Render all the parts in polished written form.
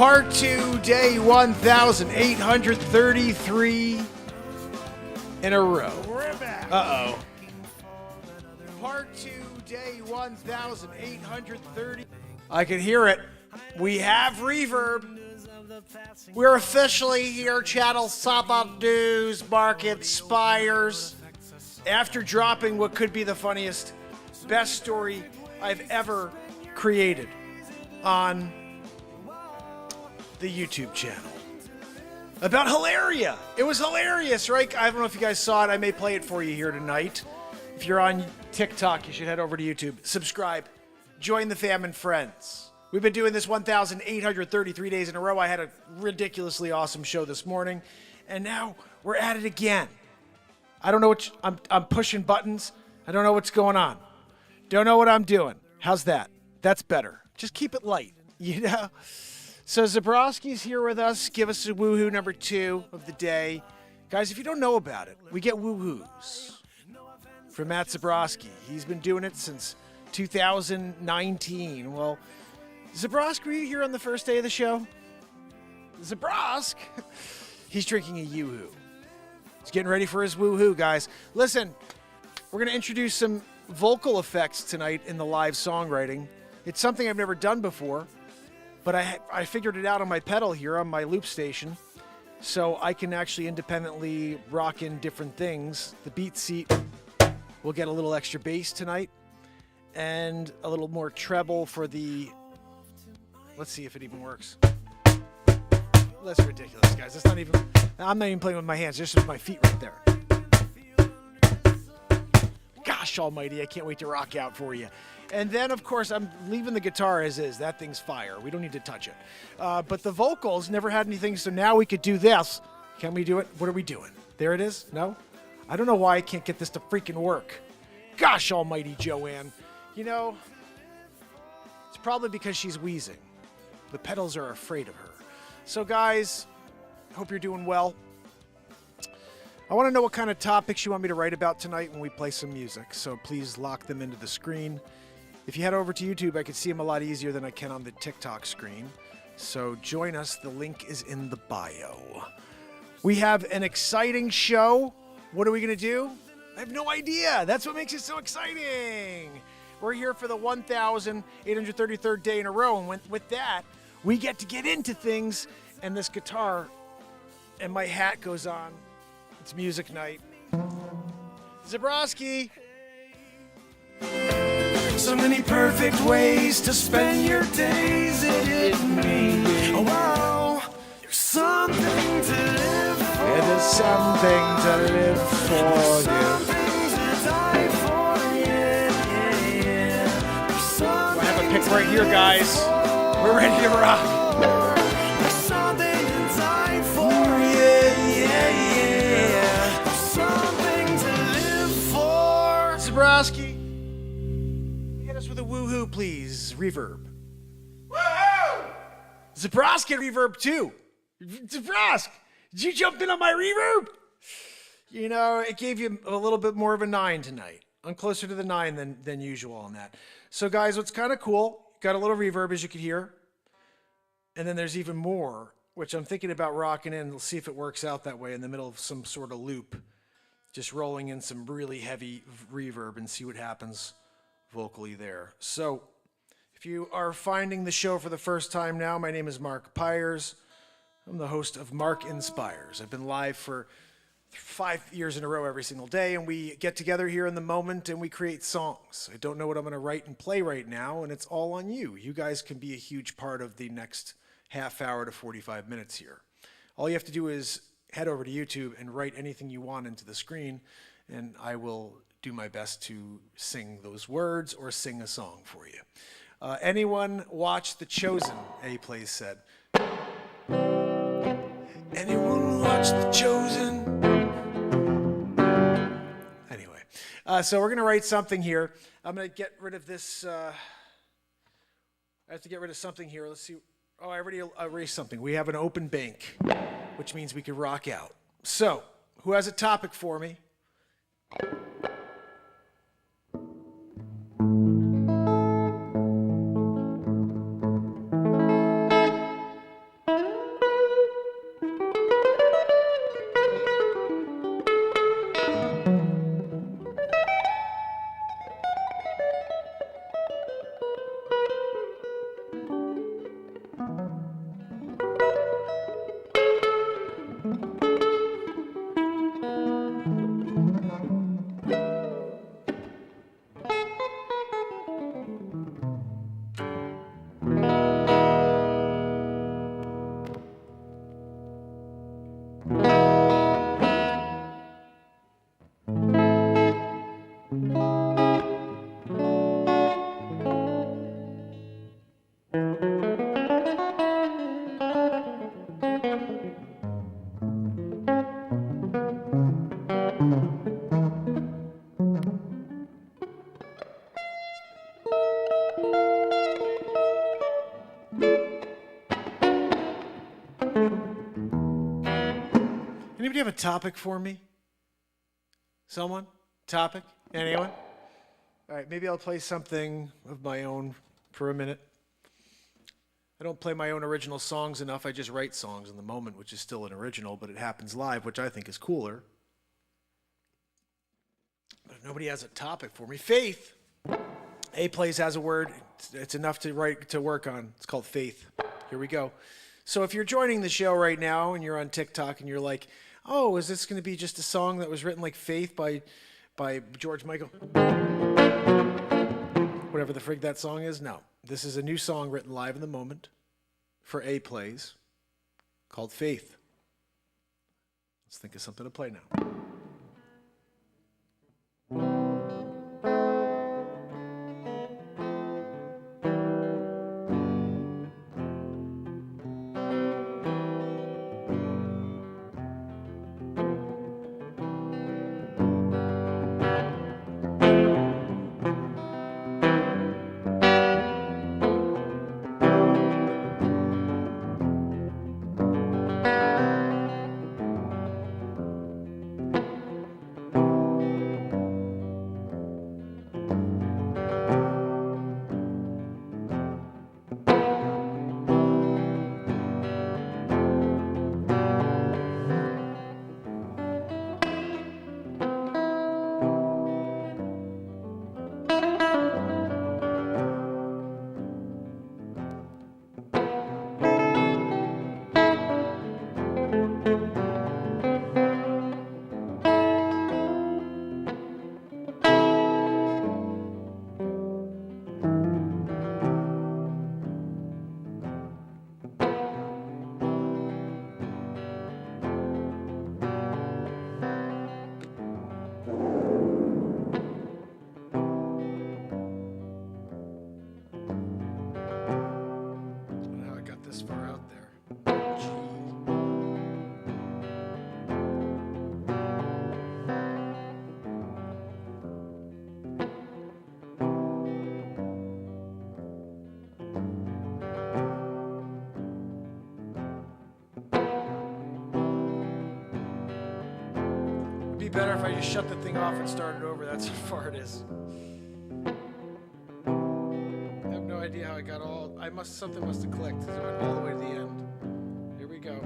Part 2, day 1,833 in a row. We're back. Uh-oh. Part 2, day 1,830. I can hear it. We have reverb. We're officially here, Channel 7 News, Market Spires. After dropping what could be the funniest, best story I've ever created on the YouTube channel about Hilaria. It was hilarious, right? I don't know if you guys saw it. I may play it for you here tonight. If you're on TikTok, you should head over to YouTube. Subscribe. Join the fam and friends. We've been doing this 1,833 days in a row. I had a ridiculously awesome show this morning, and now we're at it again. I don't know what I'm pushing buttons. I don't know what's going on. Don't know what I'm doing. How's that? That's better. Just keep it light, you know? So Zabrowski's here with us. Give us a woohoo number 2 of the day. Guys, if you don't know about it, we get woohoos from Matt Zabrowski. He's been doing it since 2019. Well, Zabrowski, were you here on the first day of the show? Zabrowski, he's drinking a yoo-hoo. He's getting ready for his woohoo, guys. Listen, we're going to introduce some vocal effects tonight in the live songwriting. It's something I've never done before, but I figured it out on my pedal here on my loop station, so I can actually independently rock in different things. The BeatSeat will get a little extra bass tonight, and a little more treble for the... Let's see if it even works. That's ridiculous, guys. That's not even... I'm not even playing with my hands, just with my feet right there. Gosh almighty, I can't wait to rock out for you. And then, of course, I'm leaving the guitar as is. That thing's fire. We don't need to touch it. But the vocals never had anything, so now we could do this. Can we do it? What are we doing? There it is? No? I don't know why I can't get this to freaking work. Gosh almighty, Joanne. You know, it's probably because she's wheezing. The pedals are afraid of her. So, guys, I hope you're doing well. I want to know what kind of topics you want me to write about tonight when we play some music, so please lock them into the screen. If you head over to YouTube, I can see them a lot easier than I can on the TikTok screen. So join us. The link is in the bio. We have an exciting show. What are we going to do? I have no idea. That's what makes it so exciting. We're here for the 1,833rd day in a row, and with that, we get to get into things, and this guitar and my hat goes on. It's music night. Zabrowski. So many perfect ways to spend your days. It hit me. Oh, wow. There's something to live for. Yeah, there's something to live for Something to die for. Yeah. I have a pick right here, guys. We're ready to rock. There's something to die for. There's something to live for. Zabrowski. With a woohoo, please. Reverb. Woohoo! Zabrowski reverb too. Zabrowski, did you jump in on my reverb? You know, it gave you a little bit more of a 9 tonight. I'm closer to the 9 than usual on that. So, guys, what's kind of cool, got a little reverb, as you can hear. And then there's even more, which I'm thinking about rocking in. We'll see if it works out that way in the middle of some sort of loop. Just rolling in some really heavy reverb and see what happens vocally there. So, if you are finding the show for the first time now, my name is Mark Pires. I'm the host of Mark Inspires. I've been live for 5 years in a row every single day, and we get together here in the moment and we create songs. I don't know what I'm going to write and play right now, and it's all on you. You guys can be a huge part of the next half hour to 45 minutes here. All you have to do is head over to YouTube and write anything you want into the screen, and I will do my best to sing those words or sing a song for you. Anyone watch The Chosen? A Place said. Anyone watch The Chosen? Anyway, so we're gonna write something here. I'm gonna get rid of this. I have to get rid of something here. Let's see. Oh, I already erased something. We have an open bank, which means we can rock out. So, who has a topic for me? Anybody have a topic for me? Someone? Topic? Anyone? All right, maybe I'll play something of my own for a minute. I don't play my own original songs enough. I just write songs in the moment, which is still an original, but it happens live, which I think is cooler. But if nobody has a topic for me, faith. A Plays has a word. It's enough to work on. It's called faith. Here we go. So if you're joining the show right now and you're on TikTok and you're like, oh, is this going to be just a song that was written like Faith by George Michael? Whatever the frig that song is. No. This is a new song written live in the moment for A Plays called Faith. Let's think of something to play now. Better if I just shut the thing off and started over. That's how far it is. I have no idea how I got all. Something must have clicked because it went all the way to the end. Here we go.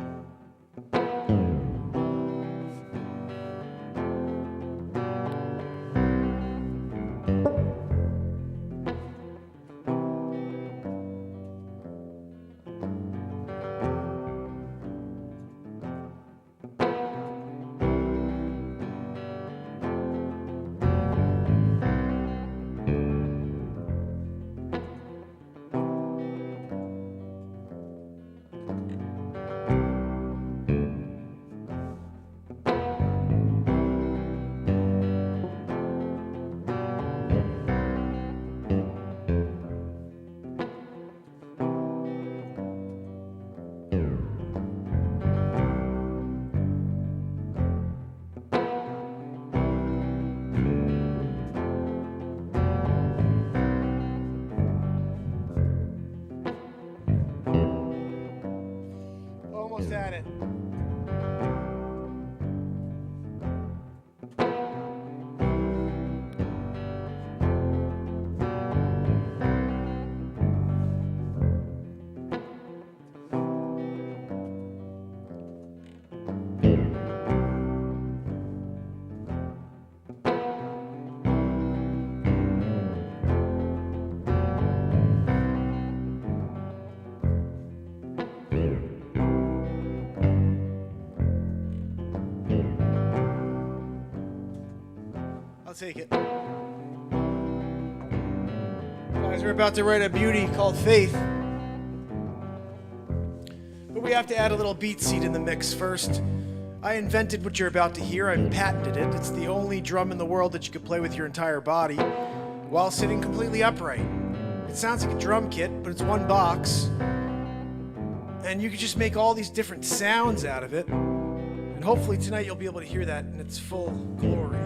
Almost at it. Take it. Guys, we're about to write a beauty called Faith. But we have to add a little BeatSeat in the mix first. I invented what you're about to hear. I patented it. It's the only drum in the world that you can play with your entire body while sitting completely upright. It sounds like a drum kit, but it's one box. And you can just make all these different sounds out of it. And hopefully tonight you'll be able to hear that in its full glory.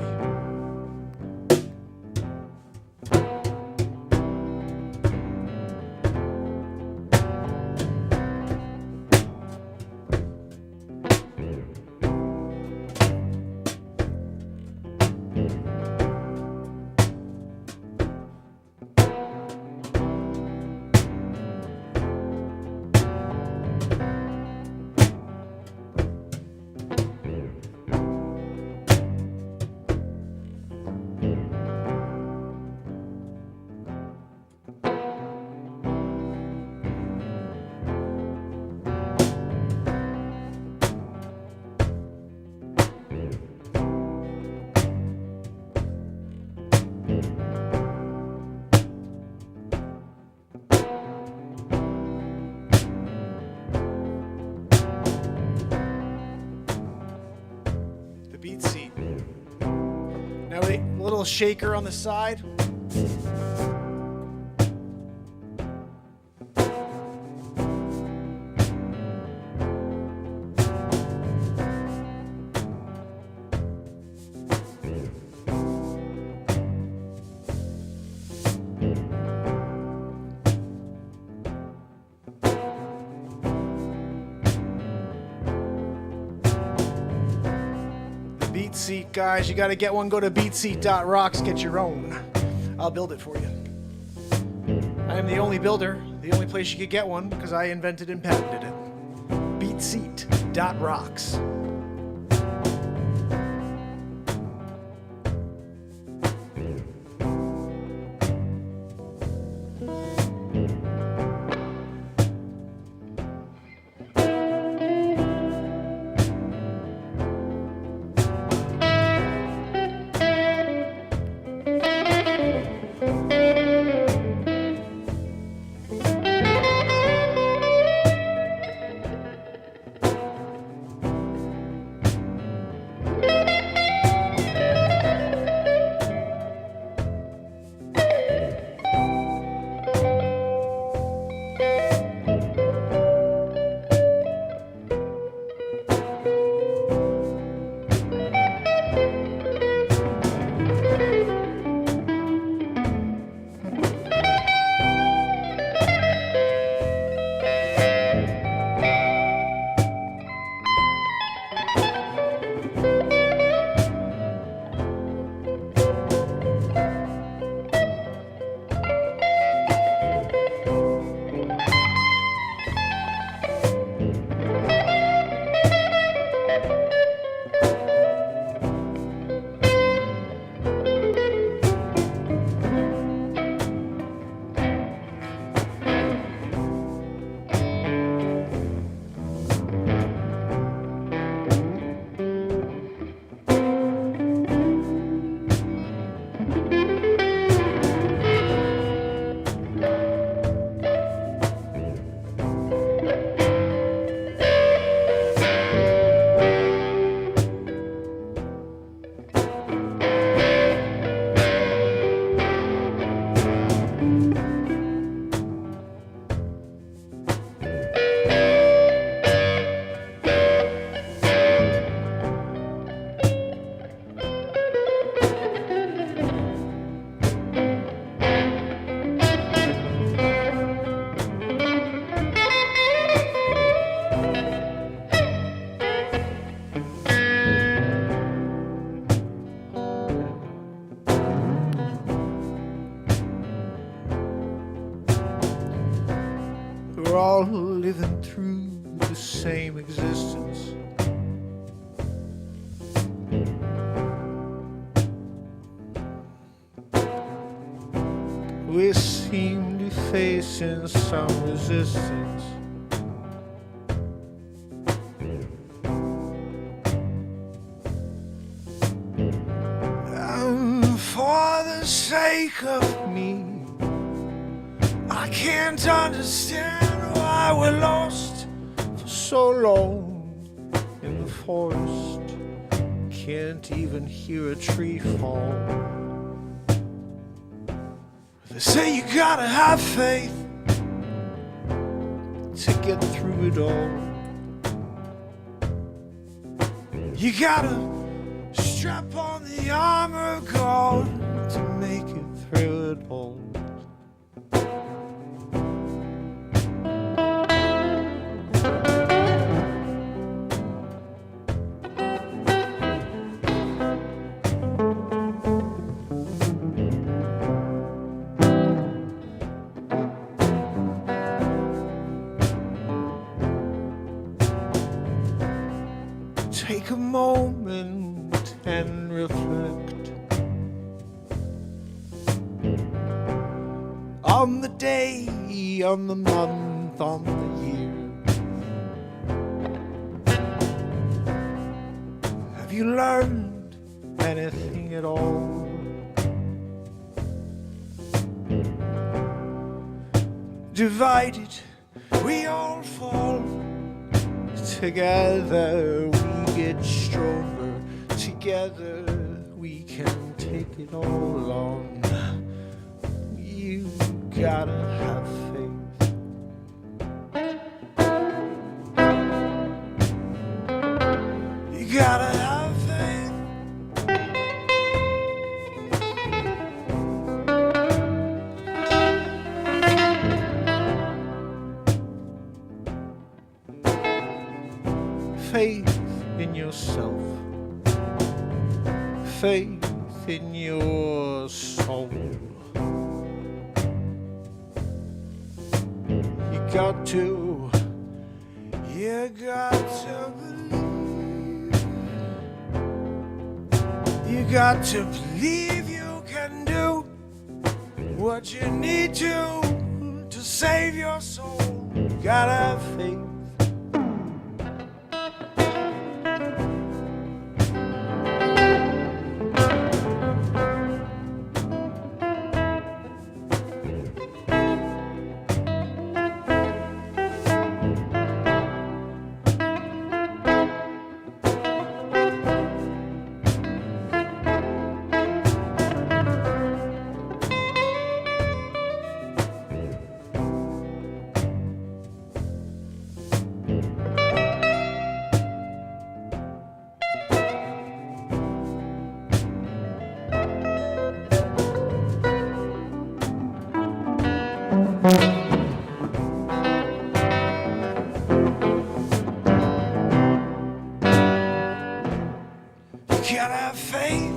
Now a little shaker on the side. BeatSeat, guys, you gotta get one. Go to BeatSeat.rocks, get your own. I'll build it for you. I am the only builder, the only place you could get one, because I invented and patented it. BeatSeat.rocks. We're all living through the same existence. We seem to be facing some resistance. And for the sake of me, I can't understand why we're lost for so long in the forest. Can't even hear a tree fall. They say you gotta have faith to get through it all. You gotta strap on the armor of God to make it through it all. Take a moment and reflect on the day, on the month, on the year. Have you learned anything at all? Divided, we all fall. Together we get stronger. Together we can take it all on. You gotta have faith. You gotta have faith. Faith in yourself, faith in your soul. You got to believe. You got to believe you can do what you need to save your soul. You gotta have faith. You gotta have faith.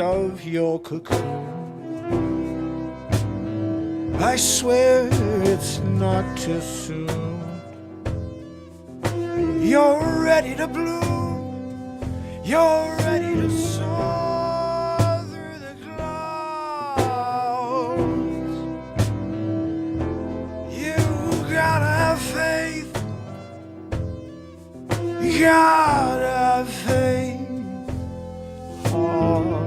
of your cocoon. I swear it's not too soon. You're ready to bloom. You're ready to soar through the clouds. You gotta have faith. You gotta have faith. Oh.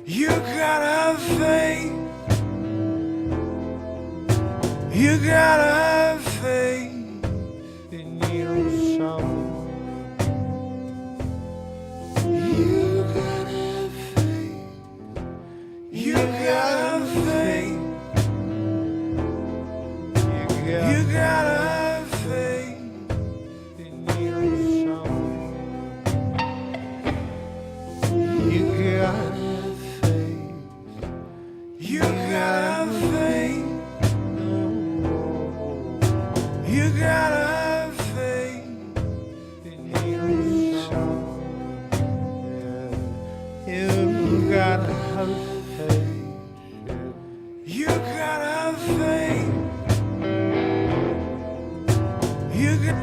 You gotta have faith. You gotta have faith in yourself. You gotta have faith. You gotta have faith. You gotta have faith in yourself. You gotta. You gotta have faith. You gotta have faith in yourself. Yeah. You gotta have faith. You gotta have faith. You got.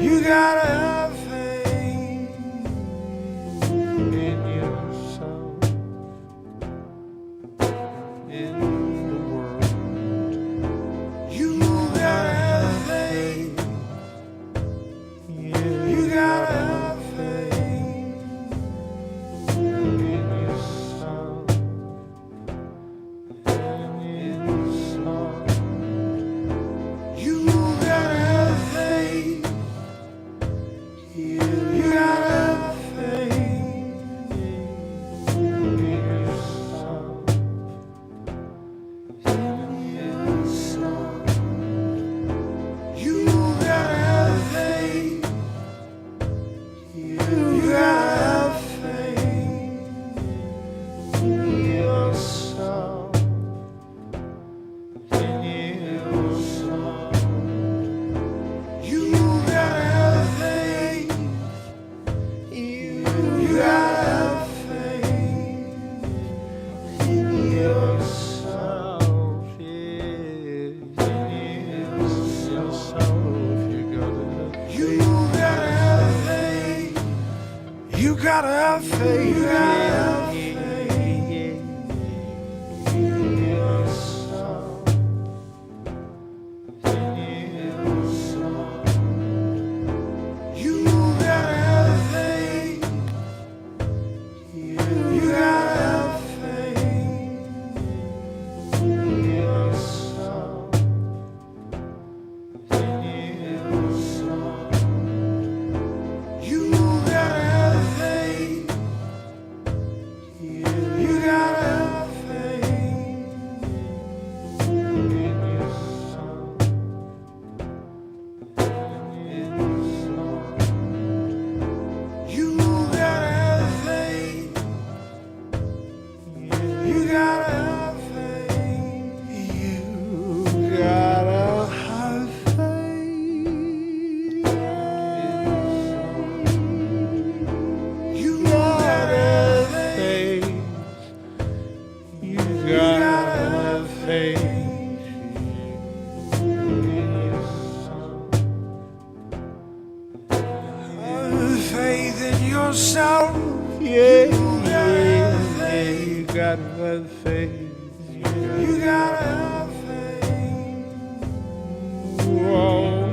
You gotta have faith in yourself, in the world. You gotta have faith. You gotta have faith in yourself, and in yourself. You gotta have faith. You gotta have faith in yourself, in yourself. You gotta have faith. You gotta have faith in yourself, in yourself. You gotta have faith. You gotta have faith in yourself, yeah. In yourself, you gotta have faith. You gotta have faith. You gotta have faith. You gotta have faith in yourself, in yourself. You gotta have faith. You gotta have faith in yourself, in yourself. You gotta have faith. yourself. Yeah, You gotta have yeah, faith. you gotta have faith. You gotta have faith. Whoa.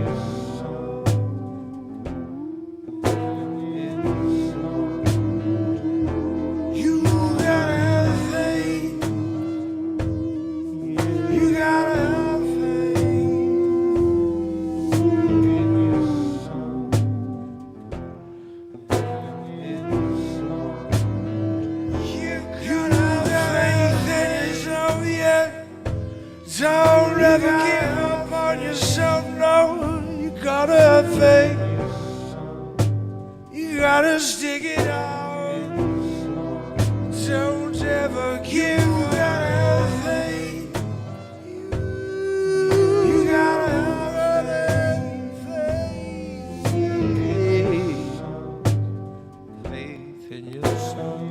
You gotta have faith. You gotta have faith. You gotta have faith in yourself, yeah. Don't ever give up on yourself, no. You gotta have faith. You gotta stick it out. Don't ever give up. You gotta have faith. You gotta have faith. Faith in yourself.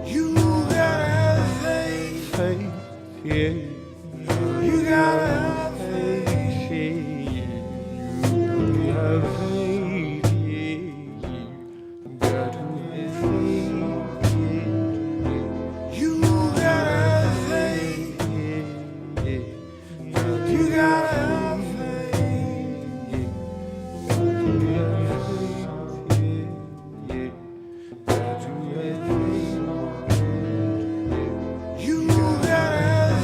You gotta have faith. Faith, yeah. You gotta have faith. You have faith, yeah. Got to have faith, yeah. You gotta have faith. You gotta have faith. You gotta have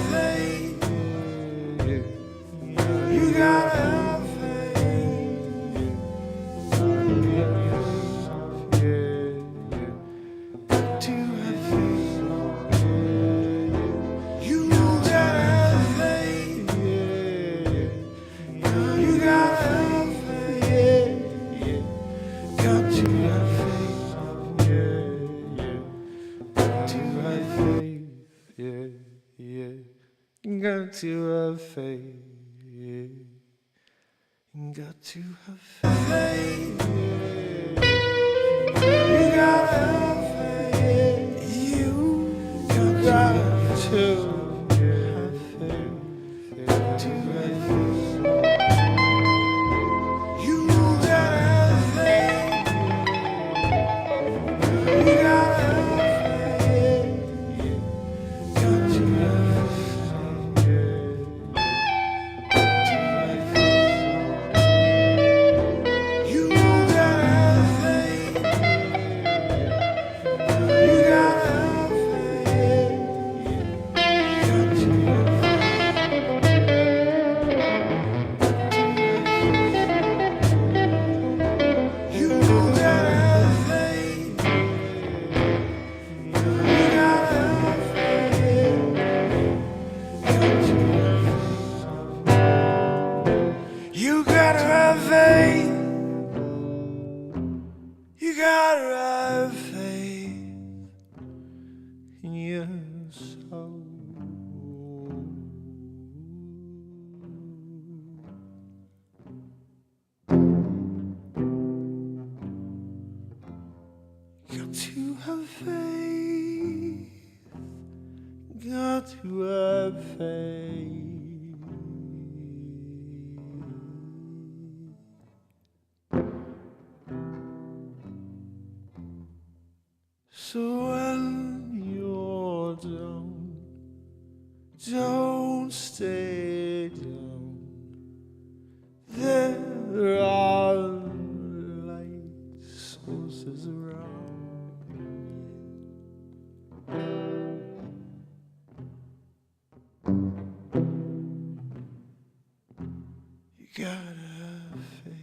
faith. You gotta have faith. To have faith. You gotta have faith. You gotta have faith. Got to have faith, got to have faith, yeah, yeah. Got to have faith, yeah. Got to have faith, You gotta have faith. You got to have faith, got to have faith. You gotta have faith. You gotta have faith. Got to have You gotta have faith. You gotta have faith. You gotta have faith. You gotta have faith. You gotta have faith. You gotta have faith. in your soul. Got to have faith. Got to have faith. So when you're down, don't stay down. There are light sources around. You gotta have faith.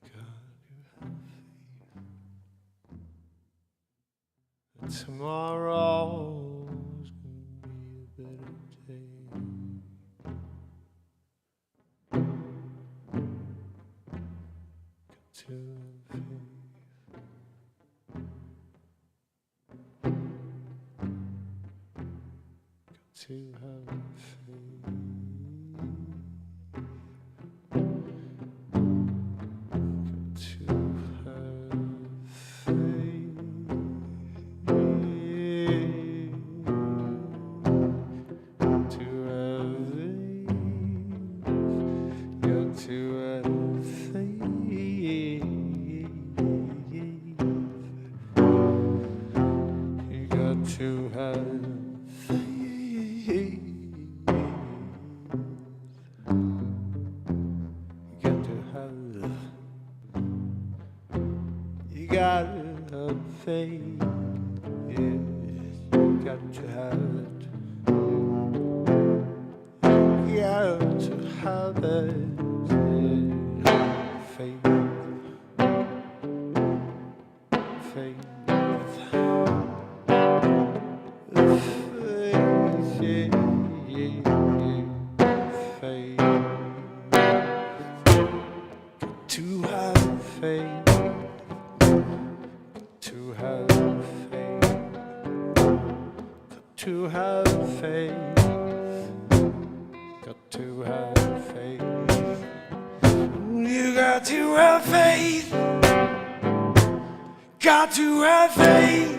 Gotta have faith. Tomorrow's gonna be a better day. Got to have faith. Got to have faith. Got to have faith. To have faith. Got to have faith. faith. Yes, you got to have it. You got to have it. Faith. Faith. To have faith, to have faith, to have faith, got to have faith. You got to have faith. Got to have faith.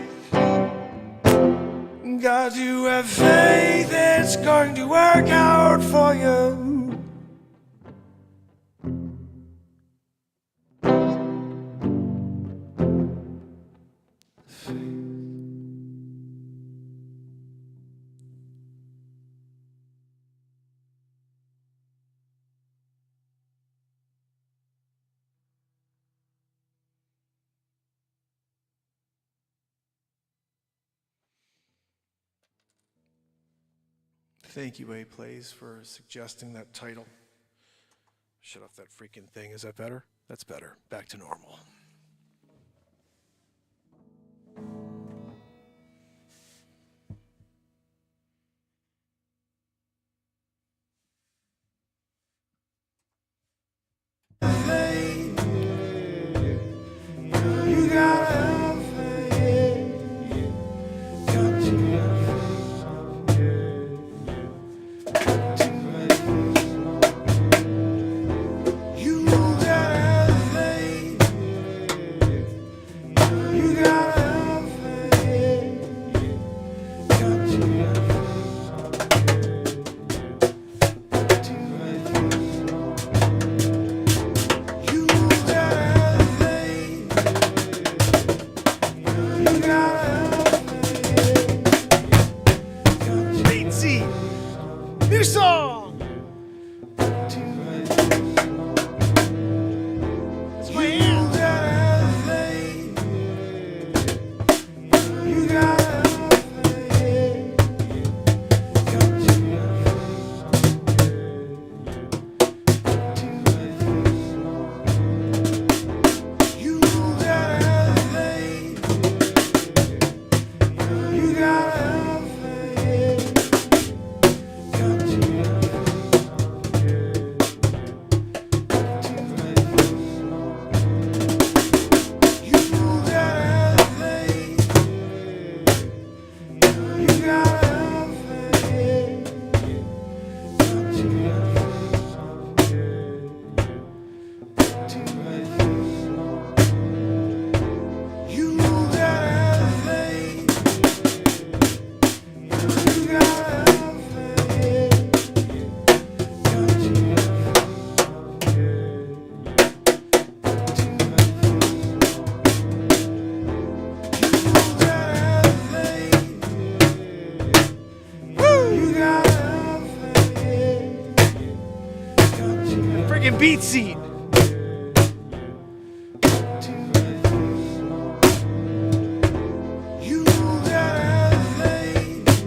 Got to have faith it's going to work out for you. Thank you, A Plays, for suggesting that title. Shut off that freaking thing. Is that better? That's better. Back to normal. You gotta have faith. Got to have You gotta have faith. You gotta have faith. Got to have You gotta have faith. You gotta have faith. BeatSeat! New song! It's my You hand. gotta have faith. You gotta have faith. Got to have You gotta have faith. You gotta have faith. Got to have You gotta have faith. You gotta have faith. Got to have You gotta have faith. You gotta have faith. Got to have faith. You gotta have faith. Got to have Freaking BeatSeat! You gotta have faith.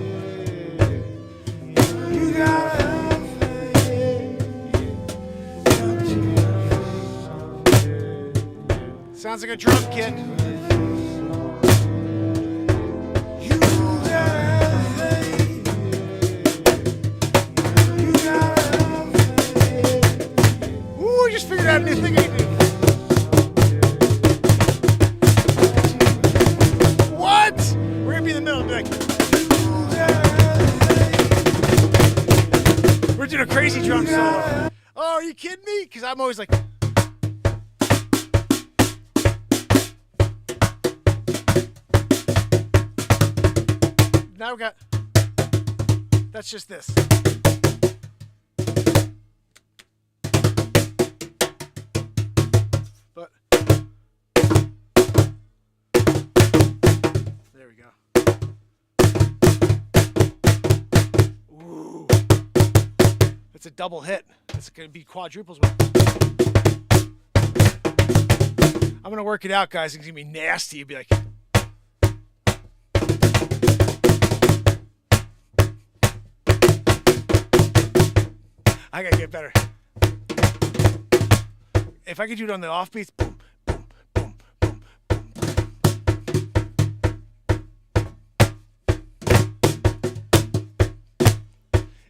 You gotta have faith. Got to have Sounds like a drum kit. You gotta have faith. You gotta have faith. Ooh, I just figured out a new thing I can do. What? We're gonna be in the middle and be like, You gotta have faith. we're doing a crazy drum solo. Oh, are you kidding me? Because I'm always like, now we got, that's just this. But, there we go. Ooh. It's a double hit. It's going to be quadruples. I'm going to work it out, guys. It's going to be nasty. You'll be like, I gotta get better. If I could do it on the offbeats, boom, boom, boom, boom, boom, boom.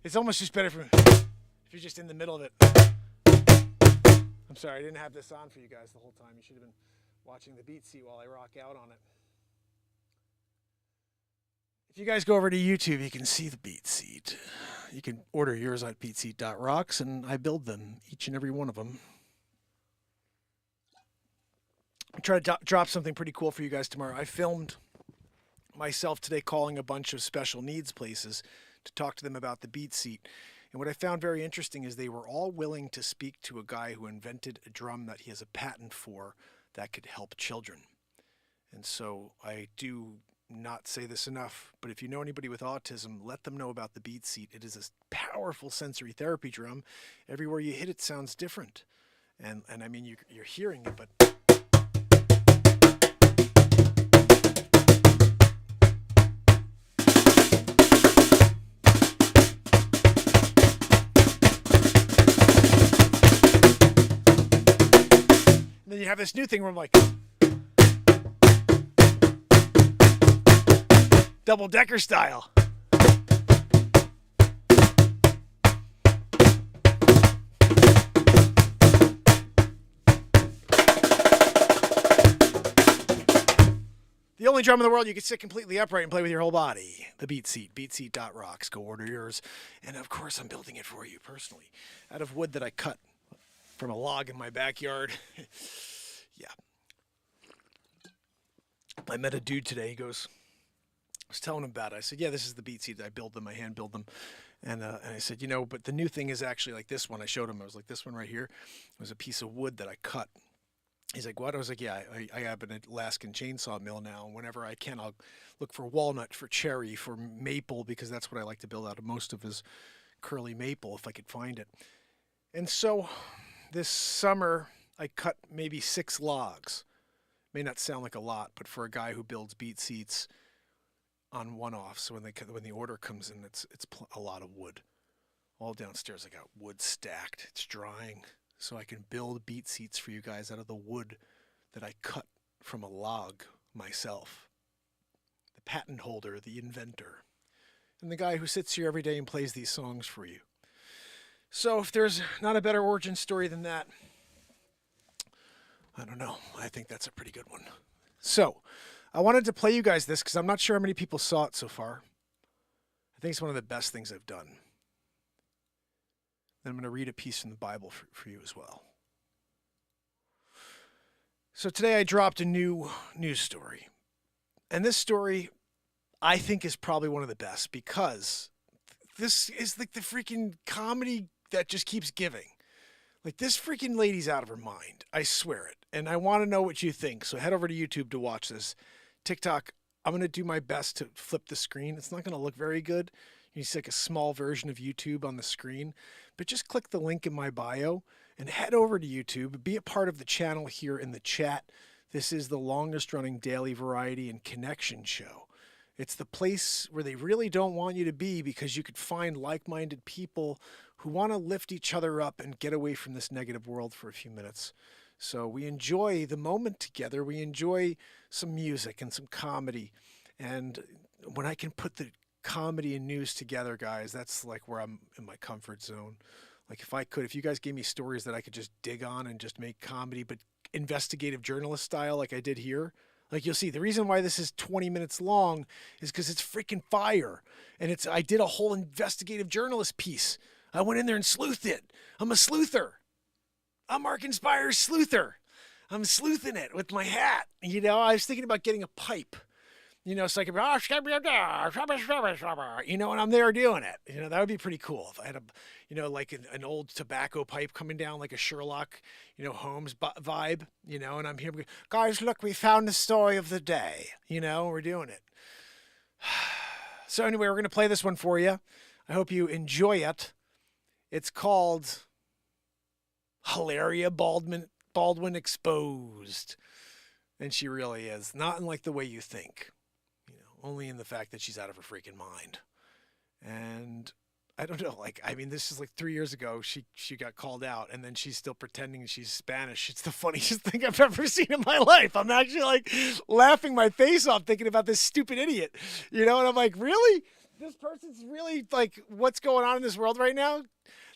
It's almost just better if you're just in the middle of it. I'm sorry, I didn't have this on for you guys the whole time. You should have been watching the BeatSeat while I rock out on it. If you guys go over to YouTube, you can see the BeatSeat. You can order yours at beatseat.rocks, and I build them, each and every one of them. I try to drop something pretty cool for you guys tomorrow. I filmed myself today calling a bunch of special needs places to talk to them about the BeatSeat. And what I found very interesting is they were all willing to speak to a guy who invented a drum that he has a patent for that could help children. And so I do not say this enough, but if you know anybody with autism, let them know about the BeatSeat. It is a powerful sensory therapy drum. Everywhere you hit it sounds different. And I mean, you're hearing it, but... then you have this new thing where I'm like... double-decker style. The only drum in the world you can sit completely upright and play with your whole body. The BeatSeat, beatseat.rocks. Go order yours. And of course, I'm building it for you personally out of wood that I cut from a log in my backyard. Yeah. I met a dude today. He goes... I was telling him about it. I said, yeah, this is the BeatSeat. I build them. I hand build them. And I said, you know, but the new thing is actually like this one. I showed him. I was like, this one right here was a piece of wood that I cut. He's like, what? I was like, yeah, I have an Alaskan chainsaw mill now. And whenever I can, I'll look for walnut, for cherry, for maple, because that's what I like to build out of most of his curly maple if I could find it. And so this summer, I cut maybe 6 logs. May not sound like a lot, but for a guy who builds BeatSeats on one-off, so when the order comes in, it's a lot of wood. All downstairs, I got wood stacked. It's drying, so I can build BeatSeats for you guys out of the wood that I cut from a log myself. The patent holder, the inventor, and the guy who sits here every day and plays these songs for you. So if there's not a better origin story than that, I don't know. I think that's a pretty good one. So I wanted to play you guys this because I'm not sure how many people saw it so far. I think it's one of the best things I've done. Then I'm going to read a piece from the Bible for you as well. So today I dropped a new news story. And this story I think is probably one of the best because this is like the freaking comedy that just keeps giving. Like, this freaking lady's out of her mind. I swear it. And I want to know what you think. So head over to YouTube to watch this. TikTok, I'm going to do my best to flip the screen. It's not going to look very good. You see like a small version of YouTube on the screen. But just click the link in my bio and head over to YouTube. Be a part of the channel here in the chat. This is the longest running daily variety and connection show. It's the place where they really don't want you to be because you could find like-minded people who want to lift each other up and get away from this negative world for a few minutes. So we enjoy the moment together. We enjoy some music and some comedy. And when I can put the comedy and news together, guys, that's like where I'm in my comfort zone. Like if you guys gave me stories that I could just dig on and just make comedy, but investigative journalist style like I did here, like you'll see, the reason why this is 20 minutes long is because it's freaking fire. And I did a whole investigative journalist piece. I went in there and sleuthed it. I'm a sleuther. I'm Mark Inspire's sleuther. I'm sleuthing it with my hat. You know, I was thinking about getting a pipe. You know, so I could be, you know, and I'm there doing it. You know, that would be pretty cool if I had like an old tobacco pipe coming down like a Sherlock, Holmes vibe, and I'm here, guys, look, we found the story of the day. We're doing it. So anyway, we're going to play this one for you. I hope you enjoy it. It's called Hilaria Baldwin Exposed. And she really is. Not in like the way you think. Only in the fact that she's out of her freaking mind. And I don't know. Like, I mean, this is like 3 years ago. She got called out, and then she's still pretending she's Spanish. It's the funniest thing I've ever seen in my life. I'm actually like laughing my face off thinking about this stupid idiot, you know. And I'm like, really? This person's really like, what's going on in this world right now?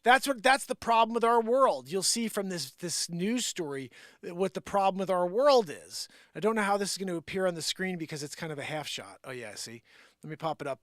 That's the problem with our world. You'll see from this news story what the problem with our world is. I don't know how this is going to appear on the screen because it's kind of a half shot. Oh yeah, see. Let me pop it up,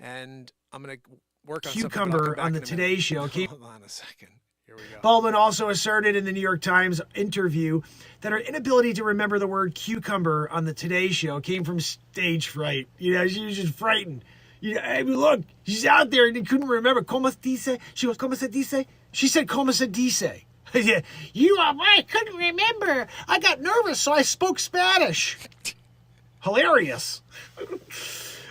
and I'm going to work on Cucumber on the Today Show. Hold on a second. Here we go. Baldwin also asserted in the New York Times interview that her inability to remember the word cucumber on the Today Show came from stage fright. You know, she was just frightened. You know, I mean, look, she's out there and couldn't remember. ¿Cómo se dice? She goes, ¿Cómo se dice? She said, ¿Cómo se dice? Yeah, I couldn't remember. I got nervous, so I spoke Spanish. Hilarious.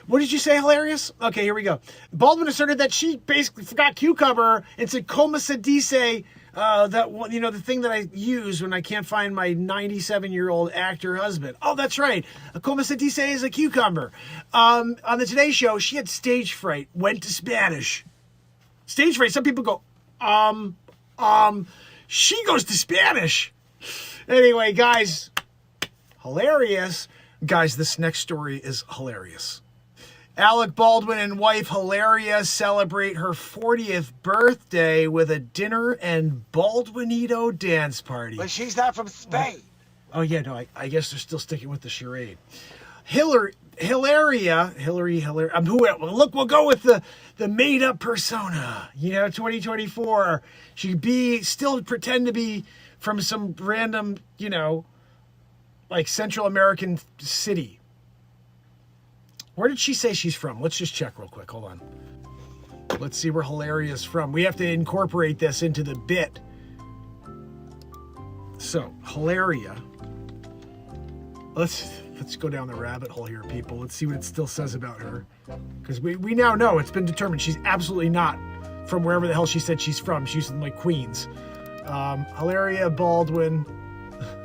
What did you say, hilarious? Okay, here we go. Baldwin asserted that she basically forgot cucumber and said, "Como se dice?" That one, you know, the thing that I use when I can't find my 97-year-old actor husband. Oh, that's right. A como se dice is a cucumber. On the Today Show, she had stage fright. Went to Spanish. Stage fright. Some people go, She goes to Spanish. Anyway, guys, hilarious. Guys, this next story is hilarious. Alec Baldwin and wife Hilaria celebrate her 40th birthday with a dinner and Baldwinito dance party. But she's not from Spain. Oh yeah, no, I guess they're still sticking with the charade. Hilaria. Look, we'll go with the made-up persona. You know, 2024. She'd still pretend to be from some random, you know, like Central American city. Where did she say she's from? Let's just check real quick. Hold on. Let's see where Hilaria's from. We have to incorporate this into the bit. So, Hilaria. Let's go down the rabbit hole here, people. Let's see what it still says about her. Because we now know it's been determined she's absolutely not from wherever the hell she said she's from. She's from, like, Queens. Hilaria Baldwin.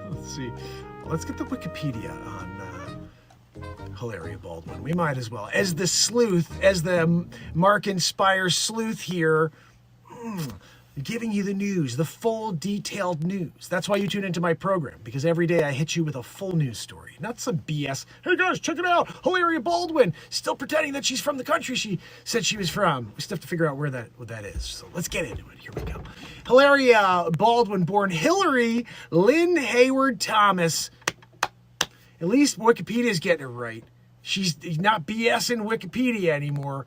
Let's see. Let's get the Wikipedia on Hilaria Baldwin. We might as well. As the sleuth, as the Mark Inspire sleuth here, giving you the news, the full detailed news. That's why you tune into my program, because every day I hit you with a full news story, not some BS. Hey guys, check it out. Hilaria Baldwin, still pretending that she's from the country she said she was from. We still have to figure out what that is. So let's get into it. Here we go. Hilaria Baldwin, born Hillary Lynn Hayward Thomas. At least Wikipedia's getting it right. She's not BSing Wikipedia anymore.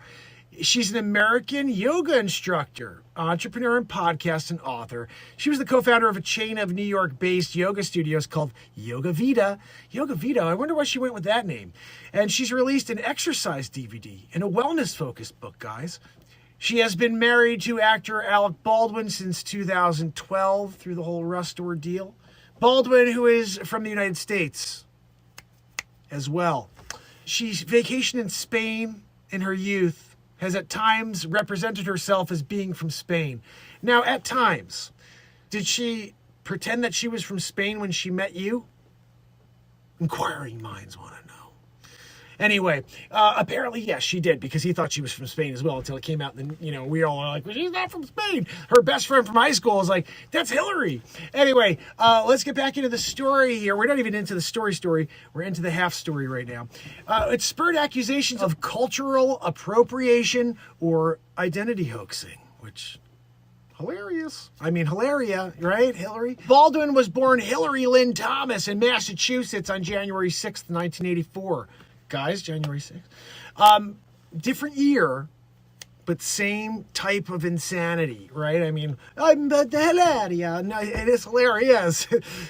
She's an American yoga instructor, entrepreneur, and podcast and author. She was the co-founder of a chain of New York-based yoga studios called Yoga Vida. Yoga Vida, I wonder why she went with that name. And she's released an exercise DVD and a wellness-focused book, guys. She has been married to actor Alec Baldwin since 2012 through the whole Rust ordeal. Baldwin, who is from the United States as well. She's vacationed in Spain in her youth, has at times represented herself as being from Spain. Now, at times, did she pretend that she was from Spain when she met you? Inquiring minds want to know. Anyway, apparently, yes, she did, because he thought she was from Spain as well until it came out. And then, you know, we all are like, well, she's not from Spain. Her best friend from high school is like, that's Hillary. Anyway, let's get back into the story here. We're not even into the story. We're into the half story right now. It spurred accusations of cultural appropriation or identity hoaxing, which... hilarious. I mean, Hilaria, right? Hillary. Baldwin was born Hillary Lynn Thomas in Massachusetts on January 6th, 1984. Guys, January 6th. Different year, but same type of insanity, right? I mean, I'm the Hilaria. No, it is hilarious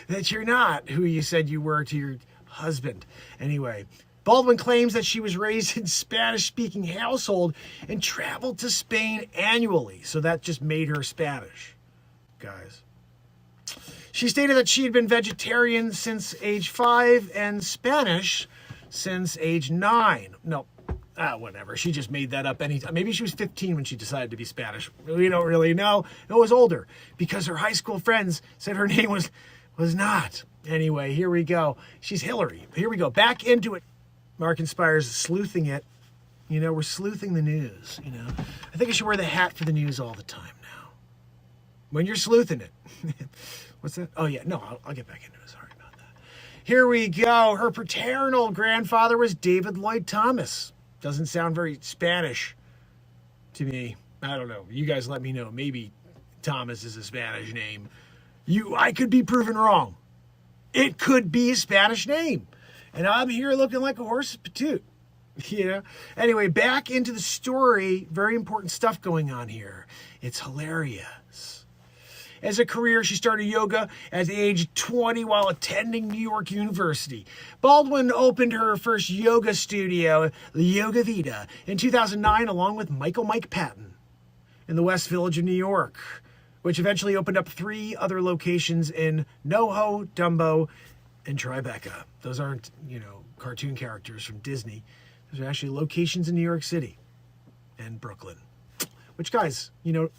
that you're not who you said you were to your husband. Anyway, Baldwin claims that she was raised in Spanish-speaking household and traveled to Spain annually. So that just made her Spanish, guys. She stated that she had been vegetarian since age 5 and Spanish since age 9. No, whatever. She just made that up anytime. Maybe she was 15 when she decided to be Spanish. We don't really know. It was older because her high school friends said her name was not. Anyway, here we go. She's Hillary. Here we go. Back into it. Mark Inspires sleuthing it. You know, we're sleuthing the news, you know. I think I should wear the hat for the news all the time now. When you're sleuthing it. What's that? Oh, yeah. No, I'll get back into it. Sorry about that. Here we go. Her paternal grandfather was David Lloyd Thomas. Doesn't sound very Spanish to me. I don't know. You guys let me know. Maybe Thomas is a Spanish name. I could be proven wrong. It could be a Spanish name. And I'm here looking like a horse's patoot. You know? Anyway, back into the story. Very important stuff going on here. It's hilarious. As a career, she started yoga at age 20 while attending New York University. Baldwin opened her first yoga studio, Yoga Vida, in 2009 along with Mike Patton in the West Village of New York, which eventually opened up 3 other locations in NoHo, Dumbo, and Tribeca. Those aren't, you know, cartoon characters from Disney. Those are actually locations in New York City and Brooklyn. Which, guys, you know,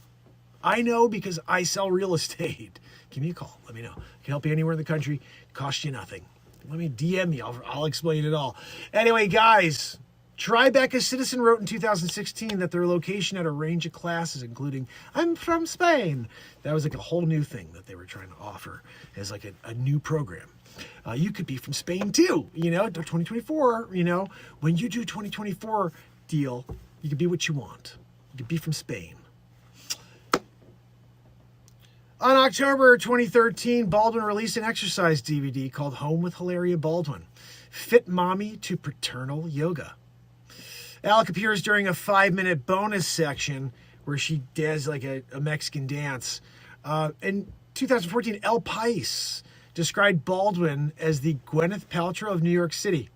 I know because I sell real estate. Give me a call. Let me know. I can help you anywhere in the country. Cost you nothing. Let me DM me. I'll explain it all. Anyway, guys, Tribeca Citizen wrote in 2016 that their location had a range of classes, including I'm from Spain. That was like a whole new thing that they were trying to offer as like a new program. You could be from Spain too, you know, 2024, you know. When you do 2024 deal, you could be what you want. You could be from Spain. On October 2013, Baldwin released an exercise DVD called Home with Hilaria Baldwin, Fit Mommy to Paternal Yoga. Alec appears during a 5-minute bonus section where she does like a Mexican dance. In 2014, El Pais described Baldwin as the Gwyneth Paltrow of New York City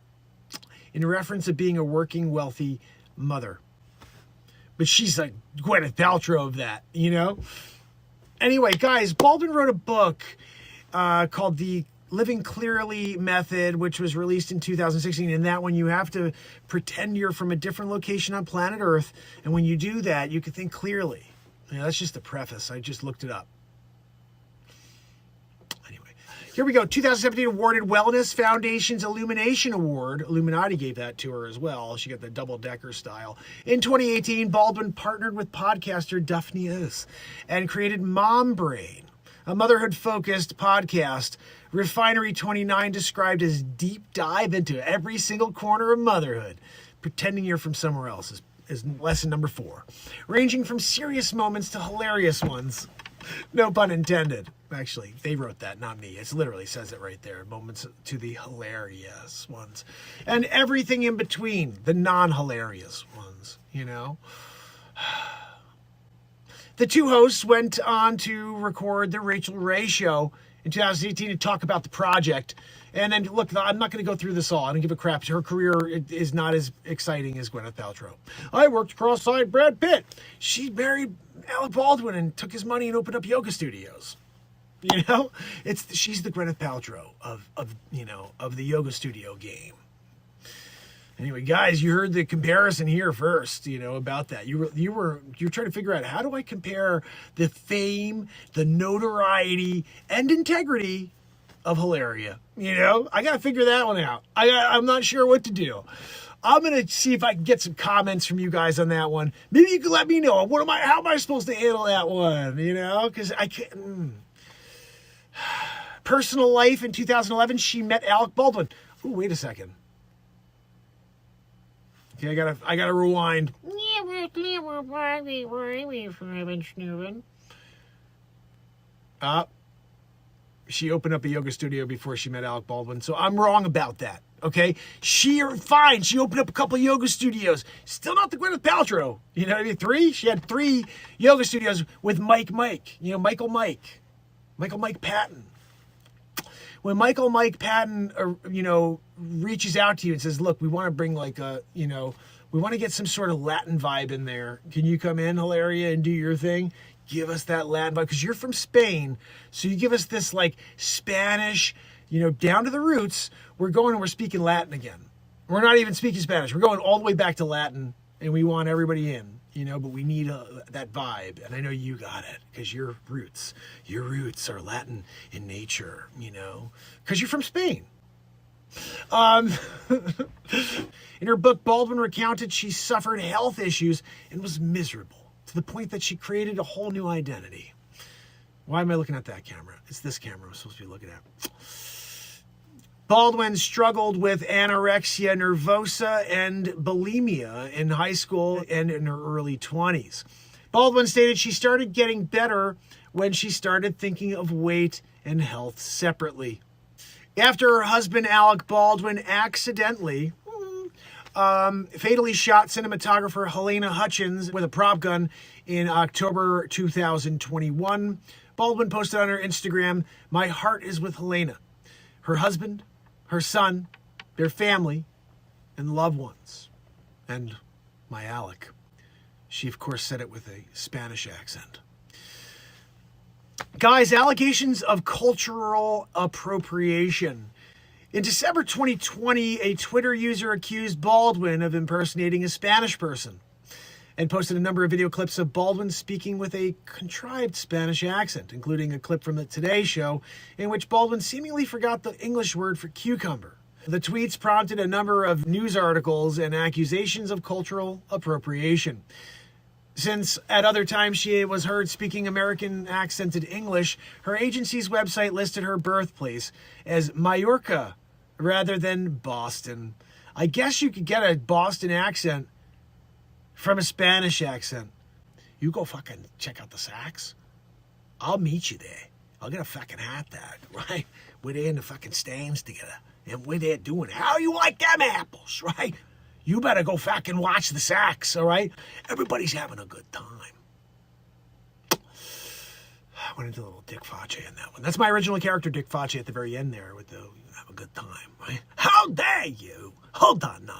in reference to being a working, wealthy mother. But she's like Gwyneth Paltrow of that, you know? Anyway, guys, Baldwin wrote a book called The Living Clearly Method, which was released in 2016. In that one, you have to pretend you're from a different location on planet Earth. And when you do that, you can think clearly. You know, that's just the preface. I just looked it up. Here we go. 2017 awarded Wellness Foundation's Illumination Award. Illuminati gave that to her as well. She got the double-decker style. In 2018, Baldwin partnered with podcaster Daphne Oos and created Mom Brain, a motherhood-focused podcast. Refinery 29 described as deep dive into every single corner of motherhood. Pretending you're from somewhere else is lesson number 4. Ranging from serious moments to hilarious ones. No pun intended. Actually, they wrote that, not me. It literally says it right there. Moments to the hilarious ones. And everything in between, the non-hilarious ones, you know? The two hosts went on to record the Rachel Ray Show in 2018 to talk about the project. And then, look, I'm not going to go through this all. I don't give a crap. Her career is not as exciting as Gwyneth Paltrow. I worked cross-eyed Brad Pitt. She married Alec Baldwin and took his money and opened up yoga studios. You know, she's the Gwyneth Paltrow of the yoga studio game. Anyway, guys, you heard the comparison here first, you know, about that. You're trying to figure out, how do I compare the fame, the notoriety, and integrity of Hilaria? You know, I got to figure that one out. I'm not sure what to do. I'm going to see if I can get some comments from you guys on that one. Maybe you can let me know. How am I supposed to handle that one? You know, because I can't. Personal life in 2011, she met Alec Baldwin. Ooh, wait a second. Okay, I gotta rewind. She opened up a yoga studio before she met Alec Baldwin, so I'm wrong about that. Okay, she opened up a couple yoga studios. Still not the Gwyneth Paltrow. You know what I mean? 3. She had 3 yoga studios with Mike. You know, Michael Mike Patton. When Mike Patton, you know, reaches out to you and says, look, we want to bring we want to get some sort of Latin vibe in there. Can you come in, Hilaria, and do your thing? Give us that Latin vibe, because you're from Spain. So you give us this like Spanish, you know, down to the roots. We're speaking Latin again. We're not even speaking Spanish. We're going all the way back to Latin, and we want everybody in. You know, but we need that vibe. And I know you got it, because your roots are Latin in nature, you know, because you're from Spain. In her book, Baldwin recounted she suffered health issues and was miserable to the point that she created a whole new identity. Why am I looking at that camera? It's this camera I'm supposed to be looking at. Baldwin struggled with anorexia nervosa and bulimia in high school and in her early 20s. Baldwin stated she started getting better when she started thinking of weight and health separately. After her husband, Alec Baldwin, accidentally fatally shot cinematographer Helena Hutchins with a prop gun in October 2021, Baldwin posted on her Instagram, "My heart is with Helena, her husband, her son, their family, and loved ones, and my Alec." She, of course, said it with a Spanish accent. Guys, allegations of cultural appropriation. In December 2020, a Twitter user accused Baldwin of impersonating a Spanish person and posted a number of video clips of Baldwin speaking with a contrived Spanish accent, including a clip from the Today Show in which Baldwin seemingly forgot the English word for cucumber. The tweets prompted a number of news articles and accusations of cultural appropriation. Since at other times she was heard speaking American accented English, her agency's website listed her birthplace as Mallorca rather than Boston. I guess you could get a Boston accent from a Spanish accent. You go fucking check out the sax. I'll meet you there. I'll get a fucking hot dog, right? We're there in the fucking stands together. And we're there doing, how you like them apples, right? You better go fucking watch the sax, all right? Everybody's having a good time. I went into a little Dick Face in that one. That's my original character, Dick Face, at the very end there with the have a good time, right? How dare you? Hold on, no.